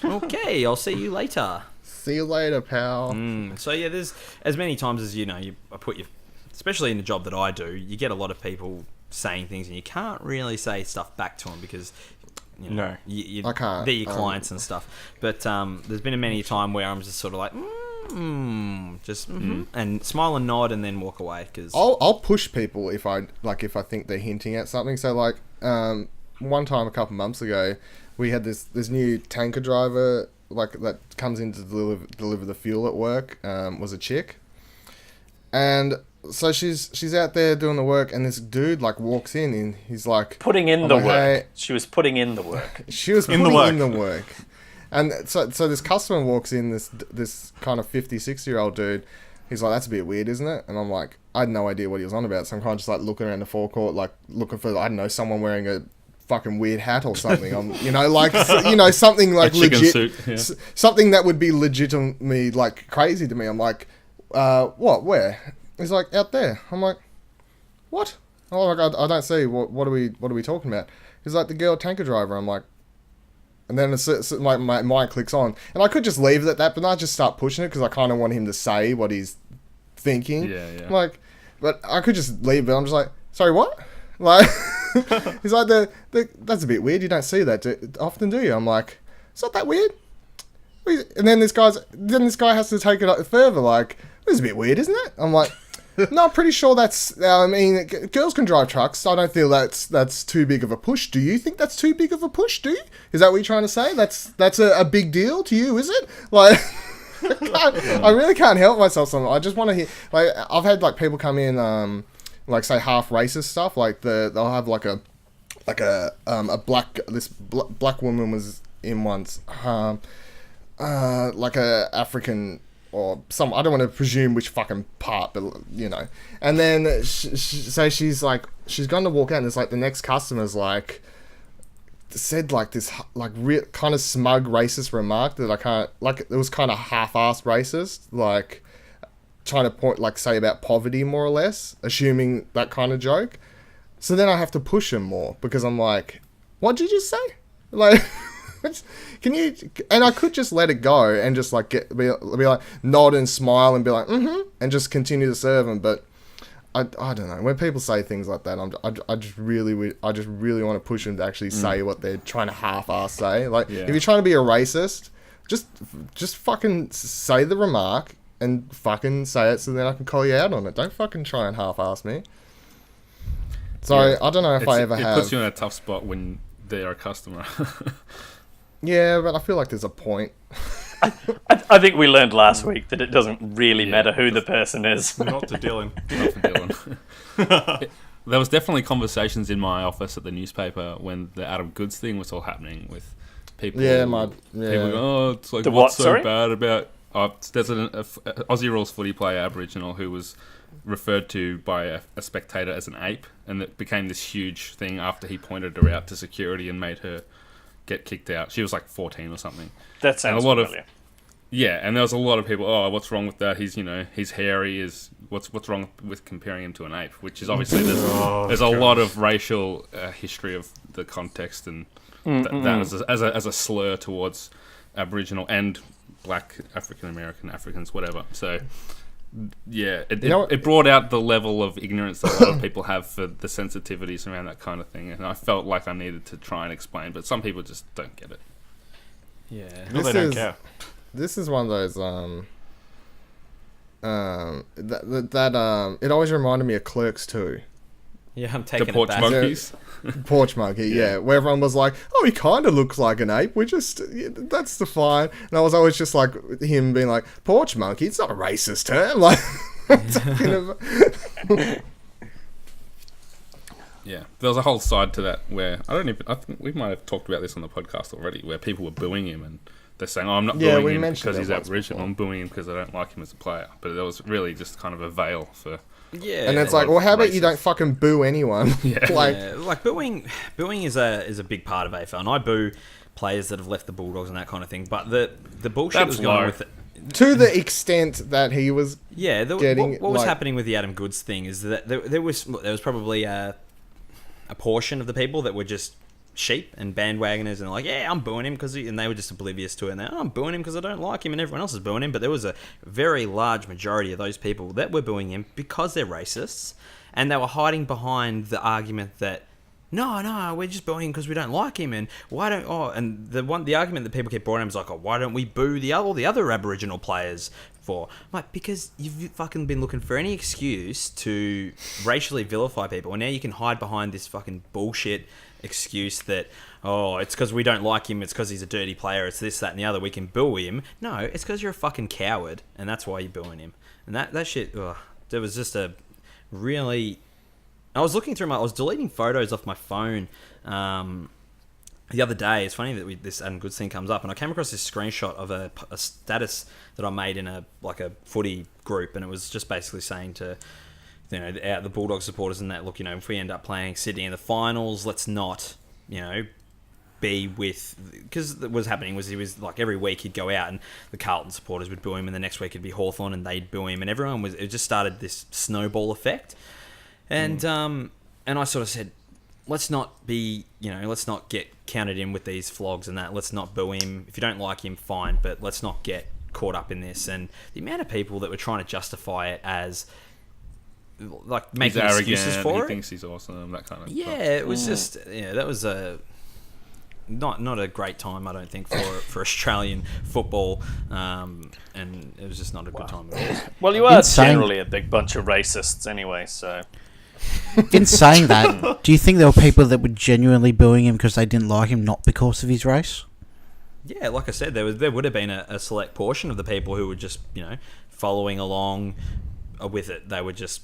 B: okay, I'll see you later.
F: See you later, pal.
B: So yeah, there's as many times as I put you, especially in the job that I do, you get a lot of people saying things, and you can't really say stuff back to them because
E: No.
F: I can't.
B: They're your clients and stuff. But there's been many a time where I'm just sort of like, and smile and nod and then walk away because
F: I'll push people if I think they're hinting at something. So like one time a couple months ago, we had this new tanker driver like that comes in to deliver the fuel at work. Was a chick, and so she's out there doing the work, and this dude like walks in and he's like
G: Putting in
F: I'm
G: the
F: like,
G: work.
F: "Hey."
G: She was putting in the work.
F: She was putting in the work. And so this customer walks in, this kind of 56-year-old dude. He's like, that's a bit weird, isn't it? And I'm like, I had no idea what he was on about. So I'm kind of just like looking around the forecourt, like looking for, I don't know, someone wearing a fucking weird hat or something. I'm, something like legit,
D: suit, yeah.
F: Something that would be legitimately like crazy to me. I'm like, what? Where? He's like, out there. I'm like, what? Oh, like I don't see. What are we talking about? He's like, the girl tanker driver. I'm like. And then my mind clicks on. And I could just leave it at that, but I just start pushing it because I kind of want him to say what he's thinking.
D: Yeah.
F: Like, but I could just leave it. I'm just like, sorry, what? Like, he's like, that's a bit weird. You don't see that often, do you? I'm like, it's not that weird. And then this guy has to take it further. Like, this is a bit weird, isn't it? I'm like, no, I'm pretty sure that's. I mean, girls can drive trucks. I don't feel that's too big of a push. Do you think that's too big of a push? Do you? Is that what you're trying to say? That's a big deal to you, is it? Like, I really can't help myself. Sometimes I just want to hear. Like, I've had like people come in, like say half racist stuff. Like they'll have like a black woman was in once. Like a African. Or some, I don't want to presume which fucking part, but And then she's going to walk out, and it's like the next customer's like said like this like kind of smug racist remark that I can't like. It was kind of half-assed racist, like trying to point like say about poverty more or less, assuming that kind of joke. So then I have to push him more because I'm like, what did you just say? Like. Can you? And I could just let it go and just like be like nod and smile and be like and just continue to serve them. But I don't know, when people say things like that, I just really want to push them to actually say what they're trying to half-ass say. Like if you're trying to be a racist, just fucking say the remark and fucking say it so then I can call you out on it. Don't fucking try and half-ass me. So I don't know if I ever have.
D: It puts you in a tough spot when they're a customer.
F: Yeah, but I feel like there's a point.
G: I think we learned last week that it doesn't really matter who the person is.
E: Not to Dylan.
D: Not for Dylan. There was definitely conversations in my office at the newspaper when the Adam Goods thing was all happening with people. People go, oh, it's like, what's so bad about... there's an Aussie Rules footy player, Aboriginal, who was referred to by a spectator as an ape, and it became this huge thing after he pointed her out to security and made her get kicked out. She was like 14 or something.
G: That sounds familiar.
D: And there was a lot of people, oh, what's wrong with that? He's hairy. What's wrong with comparing him to an ape? Which is obviously there's a lot of racial history of the context and that as a slur towards Aboriginal and Black African American Africans, whatever. So yeah, it brought out the level of ignorance that a lot of people have for the sensitivities around that kind of thing, and I felt like I needed to try and explain, but some people just don't get it.
B: Yeah,
E: they don't care.
F: This is one of those it always reminded me of Clerks too.
B: Yeah, I'm taking
D: the porch
B: it back.
D: monkeys.
F: Porch monkey, yeah, where everyone was like, "Oh, he kind of looks like an ape. That's the fine." And I was always just like him being like, "Porch monkey, it's not a racist term." Like,
D: yeah, there was a whole side to that where I think we might have talked about this on the podcast already, where people were booing him and they're saying, "Oh, I'm not booing him because he's Aboriginal. I'm booing him because I don't like him as a player." But there was really just kind of a veil for.
B: Yeah,
F: and it's like, well, how about you don't fucking boo anyone?
B: Like booing is a big part of AFL, and I boo players that have left the Bulldogs and that kind of thing. But the bullshit was going on with it.
F: To the extent that he was
B: what was happening with the Adam Goods thing is that there was probably a portion of the people that were just sheep and bandwagoners, and like, yeah, I'm booing him because, and they were just oblivious to it. And they're, I'm booing him because I don't like him, and everyone else is booing him. But there was a very large majority of those people that were booing him because they're racists, and they were hiding behind the argument that no, we're just booing him because we don't like him, and why don't and the argument that people keep bringing up is like, why don't we boo all the other Aboriginal players for? Like, because you've fucking been looking for any excuse to racially vilify people, and now you can hide behind this fucking bullshit excuse that, it's because we don't like him, it's because he's a dirty player, it's this, that, and the other, we can boo him. No, it's because you're a fucking coward, and that's why you're booing him. And that shit, there was just a really... I was looking through I was deleting photos off my phone the other day. It's funny that this Adam Goods thing comes up, and I came across this screenshot of a status that I made in a footy group, and it was just basically saying to, the Bulldog supporters and that, look, if we end up playing Sydney in the finals, let's not, be with... Because what was happening was he was, like, every week he'd go out and the Carlton supporters would boo him, and the next week it'd be Hawthorn and they'd boo him, and it just started this snowball effect. And I sort of said, let's not get counted in with these flogs and that. Let's not boo him. If you don't like him, fine, but let's not get caught up in this. And the amount of people that were trying to justify it as, like, making excuses for it.
D: He thinks he's awesome, that kind of stuff.
B: Yeah, it was just, that was not a great time, I don't think, for Australian football, and it was just not a good time at all.
G: Well, you are generally a big bunch of racists anyway, so...
C: In saying that, do you think there were people that were genuinely booing him because they didn't like him, not because of his race?
B: Yeah, like I said, there would have been a select portion of the people who were just, following along with it. They were just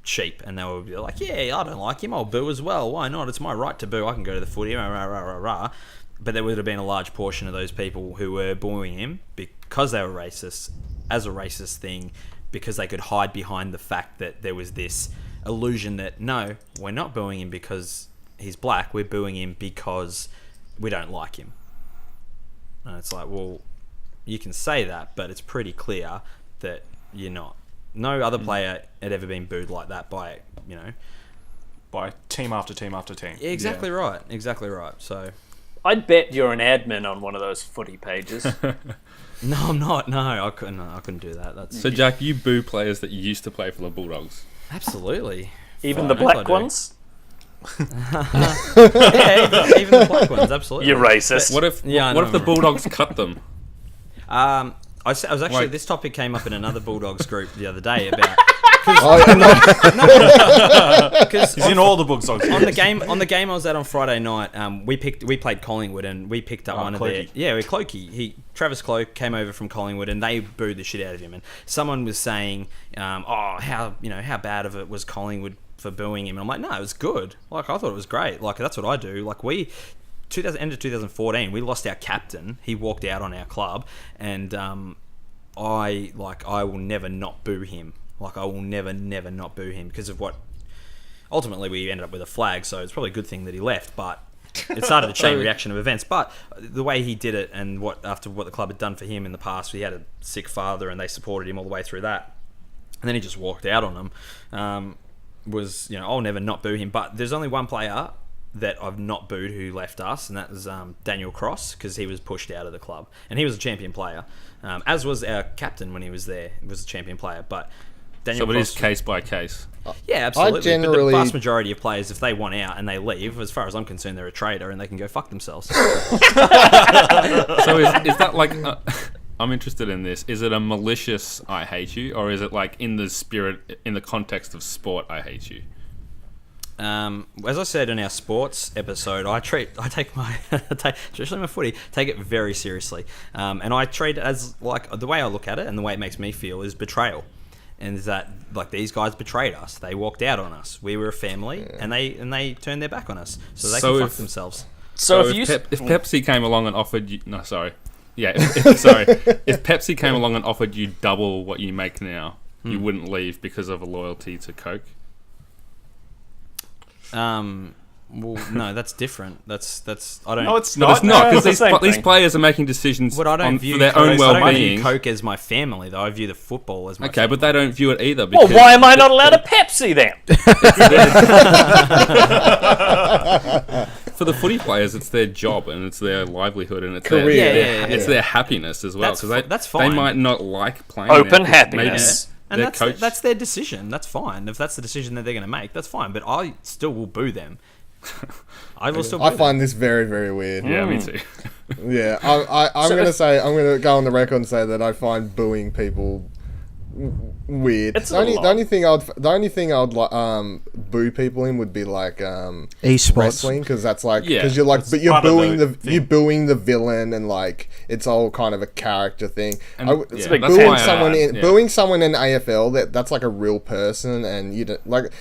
B: sheep, and they would be like, yeah, I don't like him, I'll boo as well. Why not? It's my right to boo. I can go to the footy, rah, rah, rah, rah, rah. But there would have been a large portion of those people who were booing him because they were racist, as a racist thing, because they could hide behind the fact that there was this illusion that, no, we're not booing him because he's black, we're booing him because we don't like him. And it's like, well, you can say that, but it's pretty clear that you're not. No other player had ever been booed like that by
E: team after team after team.
B: Exactly right. So
G: I'd bet you're an admin on one of those footy pages.
B: No, I'm not. No, I couldn't do that.
D: So, Jack, you boo players that used to play for the Bulldogs?
B: Absolutely.
G: Even the black ones?
B: Yeah, even the black ones, absolutely.
G: You're racist.
D: What if the Bulldogs cut them?
B: I was actually... This topic came up in another Bulldogs group the other day about...
E: Because he's in all the books.
B: On the game I was at on Friday night, we played Collingwood, and we picked up one of their... Yeah, Clokey. Travis Cloke came over from Collingwood, and they booed the shit out of him. And someone was saying, how bad of it was Collingwood for booing him. And I'm like, no, it was good. Like, I thought it was great. Like, that's what I do. Like, end of 2014, we lost our captain. He walked out on our club, and I will never not boo him. Like, I will never not boo him because of what... Ultimately, we ended up with a flag, so it's probably a good thing that he left, but it started a chain reaction of events. But the way he did it, and after what the club had done for him in the past, he had a sick father, and they supported him all the way through that. And then he just walked out on them. I'll never not boo him. But there's only one player that I've not booed who left us, and that was Daniel Cross, because he was pushed out of the club. And he was a champion player, as was our captain when he was there. He was a champion player, but...
D: Daniel Cross, it is case by case.
B: Yeah, absolutely. But the vast majority of players, if they want out and they leave, as far as I'm concerned, they're a traitor and they can go fuck themselves.
D: So is that like... I'm interested in this. Is it a malicious I hate you, or is it like in the spirit, in the context of sport, I hate you?
B: As I said in our sports episode, I take my, especially my footy, take it very seriously. And I treat it as, like, the way I look at it and the way it makes me feel is betrayal. And is that, like, these guys betrayed us. They walked out on us. We were a family, and they turned their back on us. So they can fuck themselves.
G: So
D: if Pepsi came along and offered you... No, sorry. Yeah, if Pepsi came along and offered you double what you make now, you wouldn't leave because of a loyalty to Coke?
B: Well, no, that's different. That's I don't.
E: No, it's
D: not.
E: not.
D: It's not, because
G: No,
D: these players are making decisions
B: But I don't
D: for their own
B: I don't
D: well-being.
B: view Coke as my family, though. I view the football as my
D: Okay,
B: family.
D: but they don't view it either.
G: Well, why am I not allowed a Pepsi then?
D: for the footy players, it's their job and it's their livelihood and it's
F: Career.
D: it's their happiness as well. Because
B: that's
D: they
B: fine.
D: might not like playing.
G: Open
D: there 'cause
G: happiness.
B: And
D: their coach.
B: that's their decision. That's fine. If that's the decision that they're going to make, that's fine. But I still will boo them. I will still boo
F: I
B: them.
F: find this very, very weird.
D: Yeah, me too.
F: Yeah, I'm going to go on the record and say that I find booing people weird.
G: It's
F: The only thing I'd boo people in would be like
C: Esports.
F: wrestling, because that's like
D: Yeah,
F: because you're like,
E: that's
F: but you're
E: part of
F: booing
E: the
F: the you're booing the villain, and like it's all kind of a character thing.
D: And-
F: It's
D: yeah,
F: like
D: that's
F: booing
D: why I-
F: someone in
D: yeah.
F: booing someone in AFL, that's like a real person, and you don't like.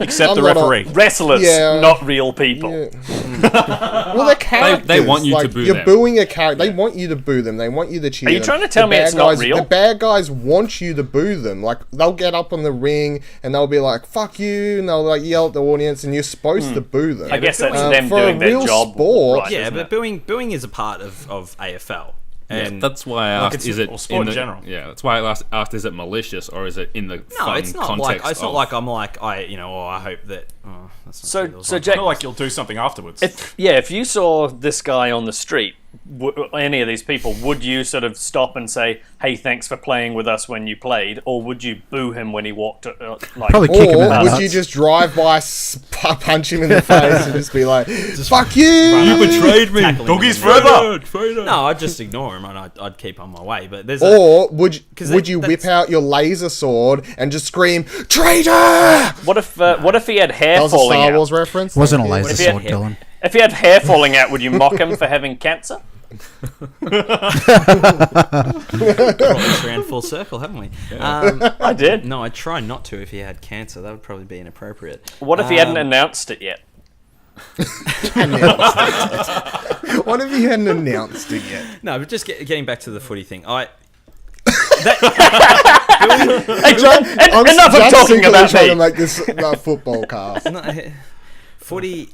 E: Except
F: I'm
E: the
F: not a-
E: referee.
G: Wrestlers,
F: Yeah.
G: not real people.
F: Yeah. Well, they're characters.
D: They want you to
F: like,
D: boo
F: you're
D: them.
F: booing a character. They want you to boo them. They want you to cheer
G: Are you
F: them.
G: trying to tell
F: The
G: me it's
F: bad
G: not
F: guys,
G: real?
F: The bad guys want you to boo them. Like, they'll get up on the ring and they'll be like, fuck you, and they'll like yell at the audience, and you're supposed to boo them.
G: I guess that's
F: Um,
G: them
F: for a
G: doing their
F: real
G: job.
F: sport-
G: right,
B: Yeah,
G: isn't
B: but
G: it?
B: booing is a part of AFL.
D: And
B: And
D: that's why I asked:
E: it's-
D: is it
E: or sport
D: in
E: in general.
D: Yeah, that's why I asked: is it malicious or is it in the
B: no,
D: fun
B: it's not
D: context?
B: like it's not
D: of-
B: like I'm like I hope that. Oh, that's not
G: So-
B: good.
G: so
B: It's
G: Jack-
E: Not like you'll do something afterwards.
G: If you saw this guy on the street, any of these people, would you sort of stop and say, "Hey, thanks for playing with us when you played," or would you boo him when he walked? Like,
C: Probably kick him in the
F: Or would
C: nuts.
F: you just drive by, punch him in the face, and just be like, "Fuck you"?
B: You betrayed me.
E: Doggies forever!
B: No, I'd just ignore him and I'd keep on my way. But there's
F: Or would you whip
B: that's-
F: out your laser sword and just scream, "Traitor"?
G: what if he had hair
F: That was a
G: falling
F: Star
G: out?
F: Wars reference.
C: Wasn't a
F: Thank you.
C: laser
G: If he had
C: sword,
G: hair-
C: Dylan.
G: If he had hair falling out, would you mock him for having cancer?
B: brought around full circle, haven't we?
G: I did.
B: No, I'd try not to if he had cancer. That would probably be inappropriate.
G: What if he hadn't announced it yet?
F: What if you hadn't announced it yet?
B: No, but just getting back to the footy thing.
G: Hey, John, enough of
F: just
G: talking
F: secretly
G: about
F: trying to
G: me.
F: make this football cast.
B: Footy,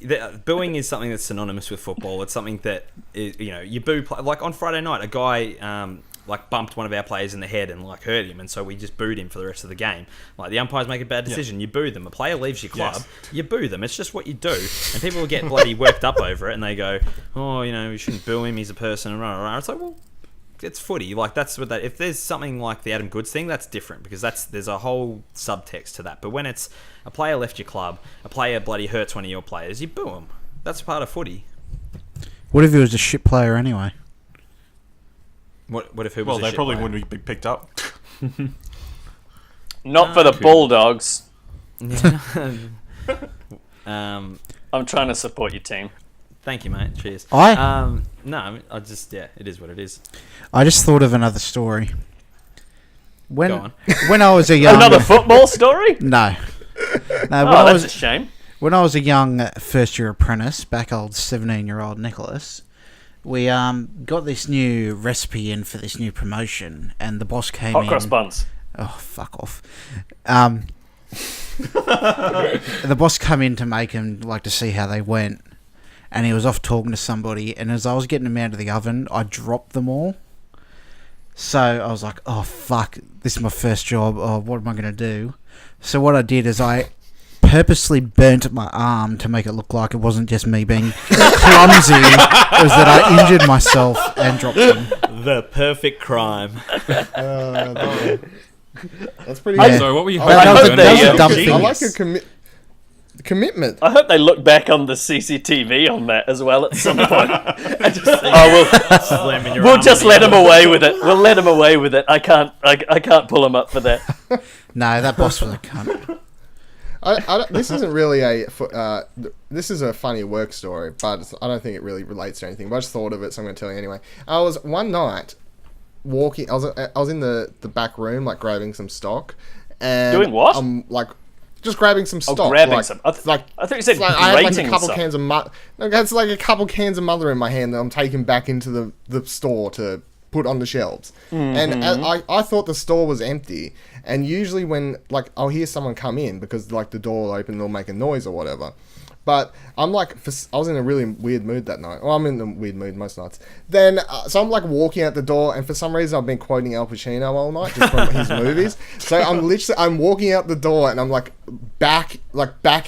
B: booing is something that's synonymous with football. It's something that is, you boo. Like on Friday night, a guy like bumped one of our players in the head and like hurt him, and so we just booed him for the rest of the game. Like the umpires make a bad decision, you boo them. A player leaves your club, you boo them. It's just what you do, and people will get bloody worked up over it, and they go, "Oh, we shouldn't boo him. He's a person." And rah, rah, rah. It's like, well, it's footy. Like that's what that. If there's something like the Adam Goods thing, that's different because there's a whole subtext to that. But when it's a player left your club, a player bloody hurts one of your players, you boo him. That's part of footy.
C: What if he was a shit player anyway?
B: What if it was?
E: well,
B: a
E: they
B: shit
E: probably
B: player?
E: wouldn't be picked up.
G: Not for the Bulldogs.
B: Um,
G: I'm trying to support your team.
B: thank you, mate. Cheers.
C: I
B: No, I just it is what it is.
C: I just thought of another story. When
B: Go on.
C: when I was a young
G: Another football story?
C: no, when
G: Oh,
C: I
G: that's
C: was
G: a shame.
C: when I was a young first year apprentice, back old 17-year-old Nicholas, we got this new recipe in for this new promotion, and the boss came
G: Hot
C: in.
G: cross buns.
C: Oh, fuck off. The boss come in to make him, like, to see how they went, and he was off talking to somebody, and as I was getting them out of the oven, I dropped them all. So I was like, oh, fuck, this is my first job. Oh, what am I going to do? So what I did is I purposely burnt my arm to make it look like it wasn't just me being clumsy. It was that I injured myself and dropped them.
B: The perfect crime.
F: That's pretty.
C: Yeah.
D: So what were you?
C: But that was a- that was a dumb
F: I
C: thing.
F: like your commitment.
G: I hope they look back on the CCTV on that as well at some point. We'll just let him away with it. We'll let him away with it. I can't pull him up for that.
C: No, that boss was a cunt.
F: This isn't really this is a funny work story, but I don't think it really relates to anything. But I just thought of it, so I'm going to tell you anyway. I was one night walking. I was in the back room, like grabbing some stock. And
G: Doing what?
F: I'm like just grabbing some stock.
G: grabbing
F: like,
G: some. I thought you said
F: it's like I had like a
G: grating
F: couple
G: some.
F: cans of No, it's like a couple cans of mother in my hand that I'm taking back into the store to put on the shelves.
G: Mm-hmm.
F: And I thought the store was empty. And usually when, like, I'll hear someone come in because, like, the door will open and they'll make a noise or whatever. But I'm like, I was in a really weird mood that night. Well, I'm in a weird mood most nights. Then, so I'm like walking out the door, and for some reason I've been quoting Al Pacino all night, just from his movies. So I'm walking out the door, and I'm like back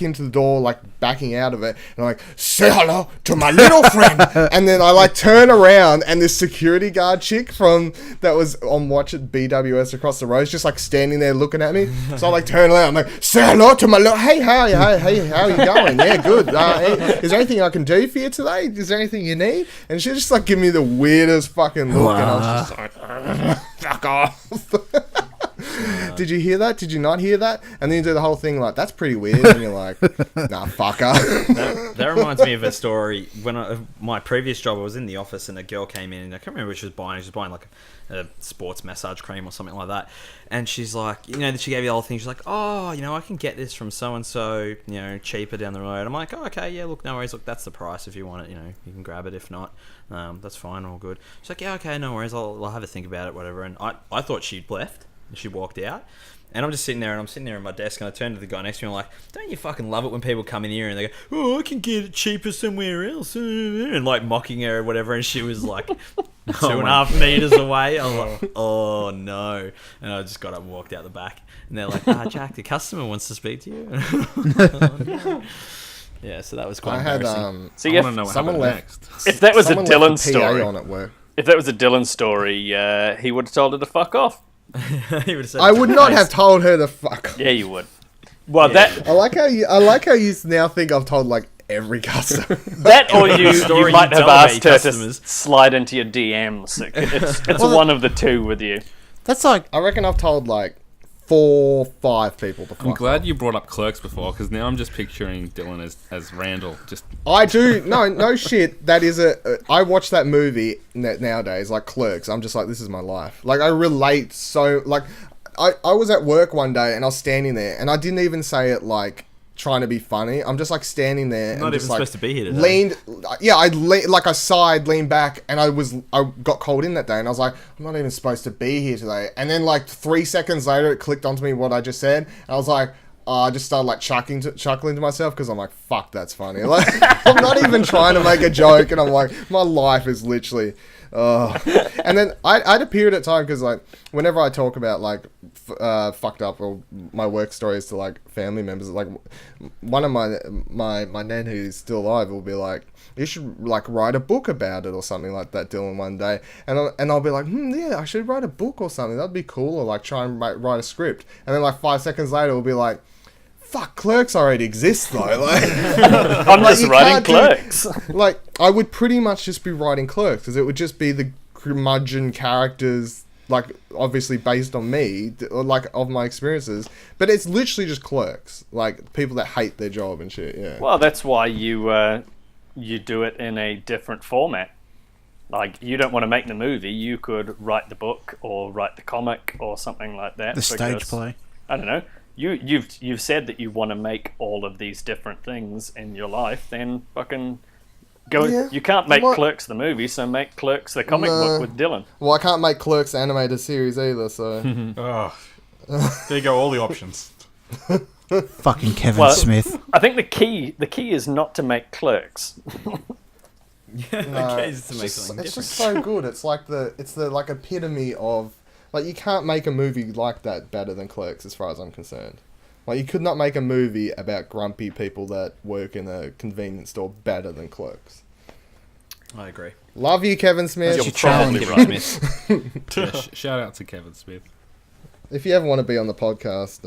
F: into the door, like backing out of it, and I'm like, say hello to my little friend. And then I like turn around, and this security guard chick that was on watch at BWS across the road is just like standing there looking at me. So I like turn around, I'm like, say hello to my little, hey, how are you going? Yeah, good. Hey, is there anything I can do for you today? Is there anything you need? And she just like give me the weirdest fucking look, and I was just like, fuck off. Did you hear that? Did you not hear that? And then you do the whole thing like, that's pretty weird. And you're like, nah, fucker.
B: That reminds me of a story. When my previous job, I was in the office and a girl came in, and I can't remember what she was buying. She was buying like a sports massage cream or something like that. And she's like, she gave you the whole thing. She's like, oh, I can get this from so-and-so, cheaper down the road. I'm like, oh, okay, yeah, look, no worries. Look, that's the price. If you want it, you can grab it. If not, that's fine, all good. She's like, yeah, okay, no worries. I'll have a think about it, whatever. And I thought she'd left. And she walked out. And I'm just sitting there, at my desk, and I turn to the guy next to me, and I'm like, don't you fucking love it when people come in here and they go, oh, I can get it cheaper somewhere else, and like mocking her or whatever, and she was like 2.5 meters away. I was like, oh no. And I just got up and walked out the back, and they're like, Jack, the customer wants to speak to you. Yeah, so that was quite embarrassing.
G: So
D: I want to know what happened next.
G: If that was a Dylan
F: story,
G: story, if that was a Dylan story, he would have told her to fuck off.
B: He would have said,
F: I would not have told her to fuck.
G: Yeah, you would. Well, that
F: I like how you now think I've told like every customer.
G: that, or you might have asked her
B: customers
G: to slide into your DMs. It's one of the two with you.
C: That's like,
F: I reckon I've told like 4-5 people to fuck
D: I'm glad
F: off.
D: you brought up Clerks before, because now I'm just picturing Dylan as Randall. Just
F: I do. No shit. That is I watch that movie nowadays, like Clerks. I'm just like, this is my life. Like, I relate so, like, I was at work one day and I was standing there and I didn't even say it like trying to be funny. I'm just like standing there.
B: Not
F: and
B: even
F: just, like,
B: supposed to be here today.
F: I sighed, leaned back, and I got called in that day, and I was like, I'm not even supposed to be here today. And then like 3 seconds later, it clicked onto me what I just said. And I was like, I just started like chuckling to myself, because I'm like, fuck, that's funny. Like, I'm not even trying to make a joke, and I'm like, my life is literally. And then I had a period of time, because like whenever I talk about like fucked up or my work stories to like family members, like one of my nan who's still alive will be like, you should like write a book about it or something like that, Dylan, one day. And I'll be like, yeah, I should write a book or something, that'd be cool, or like try and write a script. And then like 5 seconds later we'll be like, fuck, Clerks already exists though. Like,
G: I'm just writing Clerks.
F: Like, I would pretty much just be writing Clerks, because it would just be the curmudgeon characters, like, obviously based on me, like, of my experiences. But it's literally just Clerks. Like, people that hate their job and shit, yeah.
G: Well, that's why you do it in a different format. Like, you don't want to make the movie, you could write the book or write the comic or something like that.
C: the stage play.
G: I don't know. You've said that you want to make all of these different things in your life, then fucking go.
F: Yeah.
G: You can't make Clerks the movie, so make Clerks the comic book with Dylan.
F: Well, I can't make Clerks the animated series either, so...
E: There you go, all the options.
C: Fucking Kevin Smith.
G: I think the key is not to make Clerks.
B: Okay, just to make something
F: It's
B: different.
F: just so good. It's the like epitome of... Like, you can't make a movie like that better than Clerks, as far as I'm concerned. Like, you could not make a movie about grumpy people that work in a convenience store better than Clerks.
B: I agree.
F: Love you, Kevin Smith.
B: You're probably right, Smith.
D: yeah, shout out to Kevin Smith.
F: If you ever want to be on the podcast,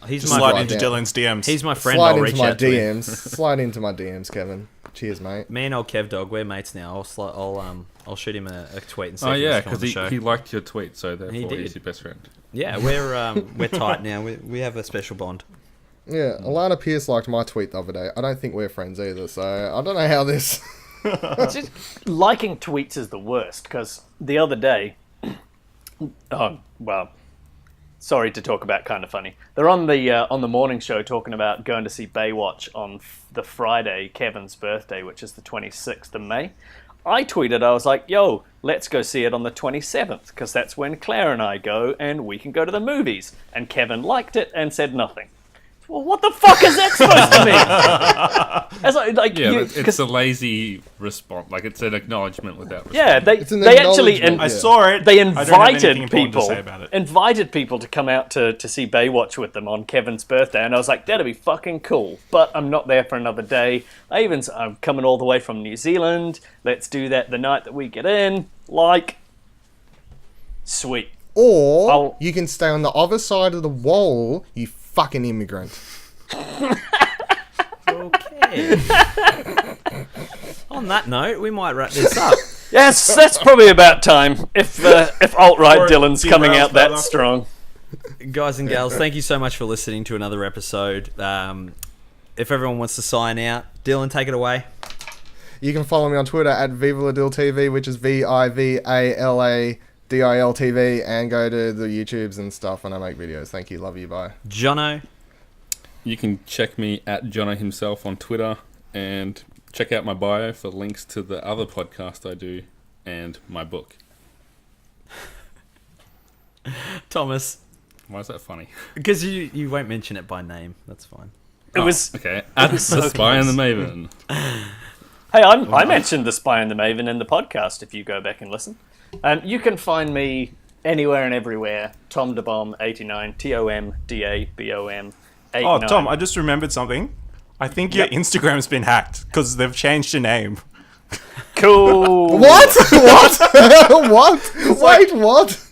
B: He's
E: Just
B: my
E: slide
B: friend.
E: into Dylan's DMs.
B: He's my friend.
F: slide
B: I'll
F: into
B: reach
F: my
B: out to him.
F: DMs. Slide into my DMs, Kevin. Cheers, mate.
B: Me and old Kev Dog, we're mates now. I'll shoot him a tweet and see.
D: Oh
B: if he
D: yeah,
B: wants to come on
D: because
B: the show.
D: he liked your tweet, so therefore
B: did.
D: he's your best friend.
B: Yeah, we're tight now. We have a special bond.
F: Yeah, Alana Pierce liked my tweet the other day. I don't think we're friends either, so I don't know how this...
G: It's just, liking tweets is the worst, because the other day, sorry to talk about Kind of Funny. They're on the morning show talking about going to see Baywatch on the Friday, Kevin's birthday, which is the 26th of May. I tweeted, I was like, yo, let's go see it on the 27th, because that's when Claire and I go, and we can go to the movies. And Kevin liked it and said nothing. Well, what the fuck is that supposed to mean? As like
D: Yeah,
G: you,
D: but it's a lazy response. Like, it's an acknowledgement without response.
G: yeah,
F: It's an
G: they actually
F: acknowledgement,
E: I
F: yeah.
E: saw it.
G: they
E: I don't have anything
G: invited
E: important to
G: people
E: say about it.
G: invited people to come out to see Baywatch with them on Kevin's birthday, and I was like, that'd be fucking cool. But I'm not there for another day. I'm coming all the way from New Zealand. Let's do that the night that we get in. Like, sweet.
F: Or
G: I'll-
F: you can stay on the other side of the wall, you fucking immigrant.
B: Okay. On that note, we might wrap this up.
G: Yes, that's probably about time. If alt-right
E: Or
G: Dylan's
E: few
G: coming
E: rounds
G: out that
E: further.
G: strong.
B: Guys and gals, thank you so much for listening to another episode. If everyone wants to sign out, Dylan, take it away.
F: You can follow me on Twitter at VivaLadilTV, which is VIVALADILTV, and go to the YouTubes and stuff when I make videos. Thank you, love you, bye.
B: Jono,
D: You can check me at Jono himself on Twitter, and check out my bio for links to the other podcast I do and my book.
B: Thomas,
D: Why is that funny?
B: because you won't mention it by name. That's fine.
G: It was.
D: Okay, at The Spy and the Maven.
G: Hey, I mentioned the Spy and the Maven in the podcast. If you go back and listen, you can find me anywhere and everywhere. Tom DeBomb89, TOMDABOM.
E: Oh, Tom, I just remembered something. I think your Instagram's been hacked because they've changed your name.
G: Cool.
F: What? What? What? Wait, what?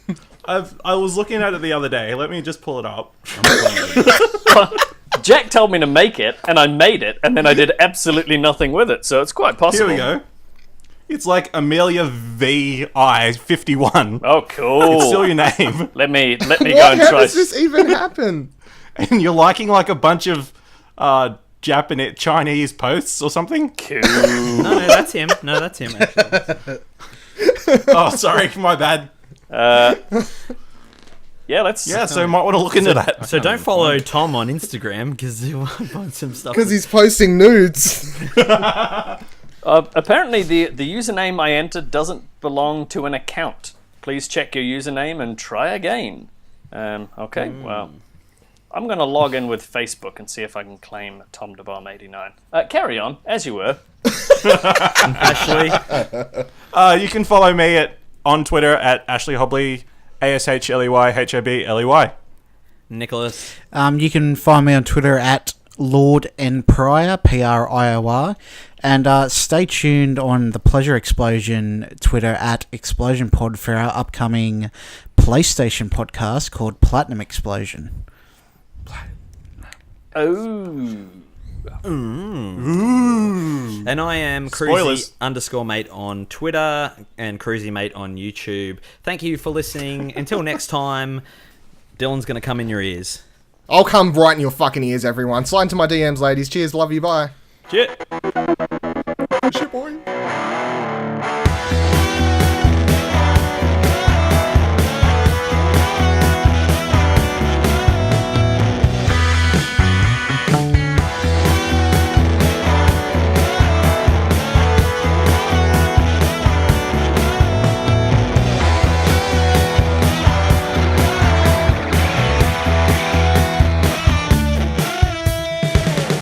E: I was looking at it the other day. Let me just pull it up.
G: Jack told me to make it, and I made it, and then I did absolutely nothing with it. So it's quite possible.
E: Here we go. It's like Amelia VI 51.
G: Oh, cool.
E: It's still your name.
G: Let me go
F: What?
G: and
F: How
G: try.
F: does this even happen?
E: And you're liking like a bunch of Japanese, Chinese posts or something.
G: Cool.
B: No, that's him. No, that's him, actually.
E: Oh, sorry, my bad.
G: Yeah, let's.
E: Yeah, so you might want to look into that.
B: So don't follow Tom on Instagram because he might find some stuff.
F: Because he's posting nudes.
G: Apparently, the username I entered doesn't belong to an account. Please check your username and try again. Okay, well, I'm going to log in with Facebook and see if I can claim Tom DeBomb89. Carry on, as you were.
B: Ashley,
E: You can follow me on Twitter at Ashley Hobley, ASHLEYHOBLEY.
B: Nicholas,
C: You can find me on Twitter at Lord N.Prior, PRIOR, and stay tuned on the Pleasure Explosion Twitter at Explosion Pod for our upcoming PlayStation podcast called Platinum Explosion.
G: Oh.
B: and I am
E: Spoilers.
B: Cruisy_mate on Twitter and CruisyMate on YouTube. Thank you for listening. Until next time, Dylan's going to come in your ears.
F: I'll come right in your fucking ears, everyone. Slide into my DMs, ladies. Cheers, love you, bye.
E: Shit.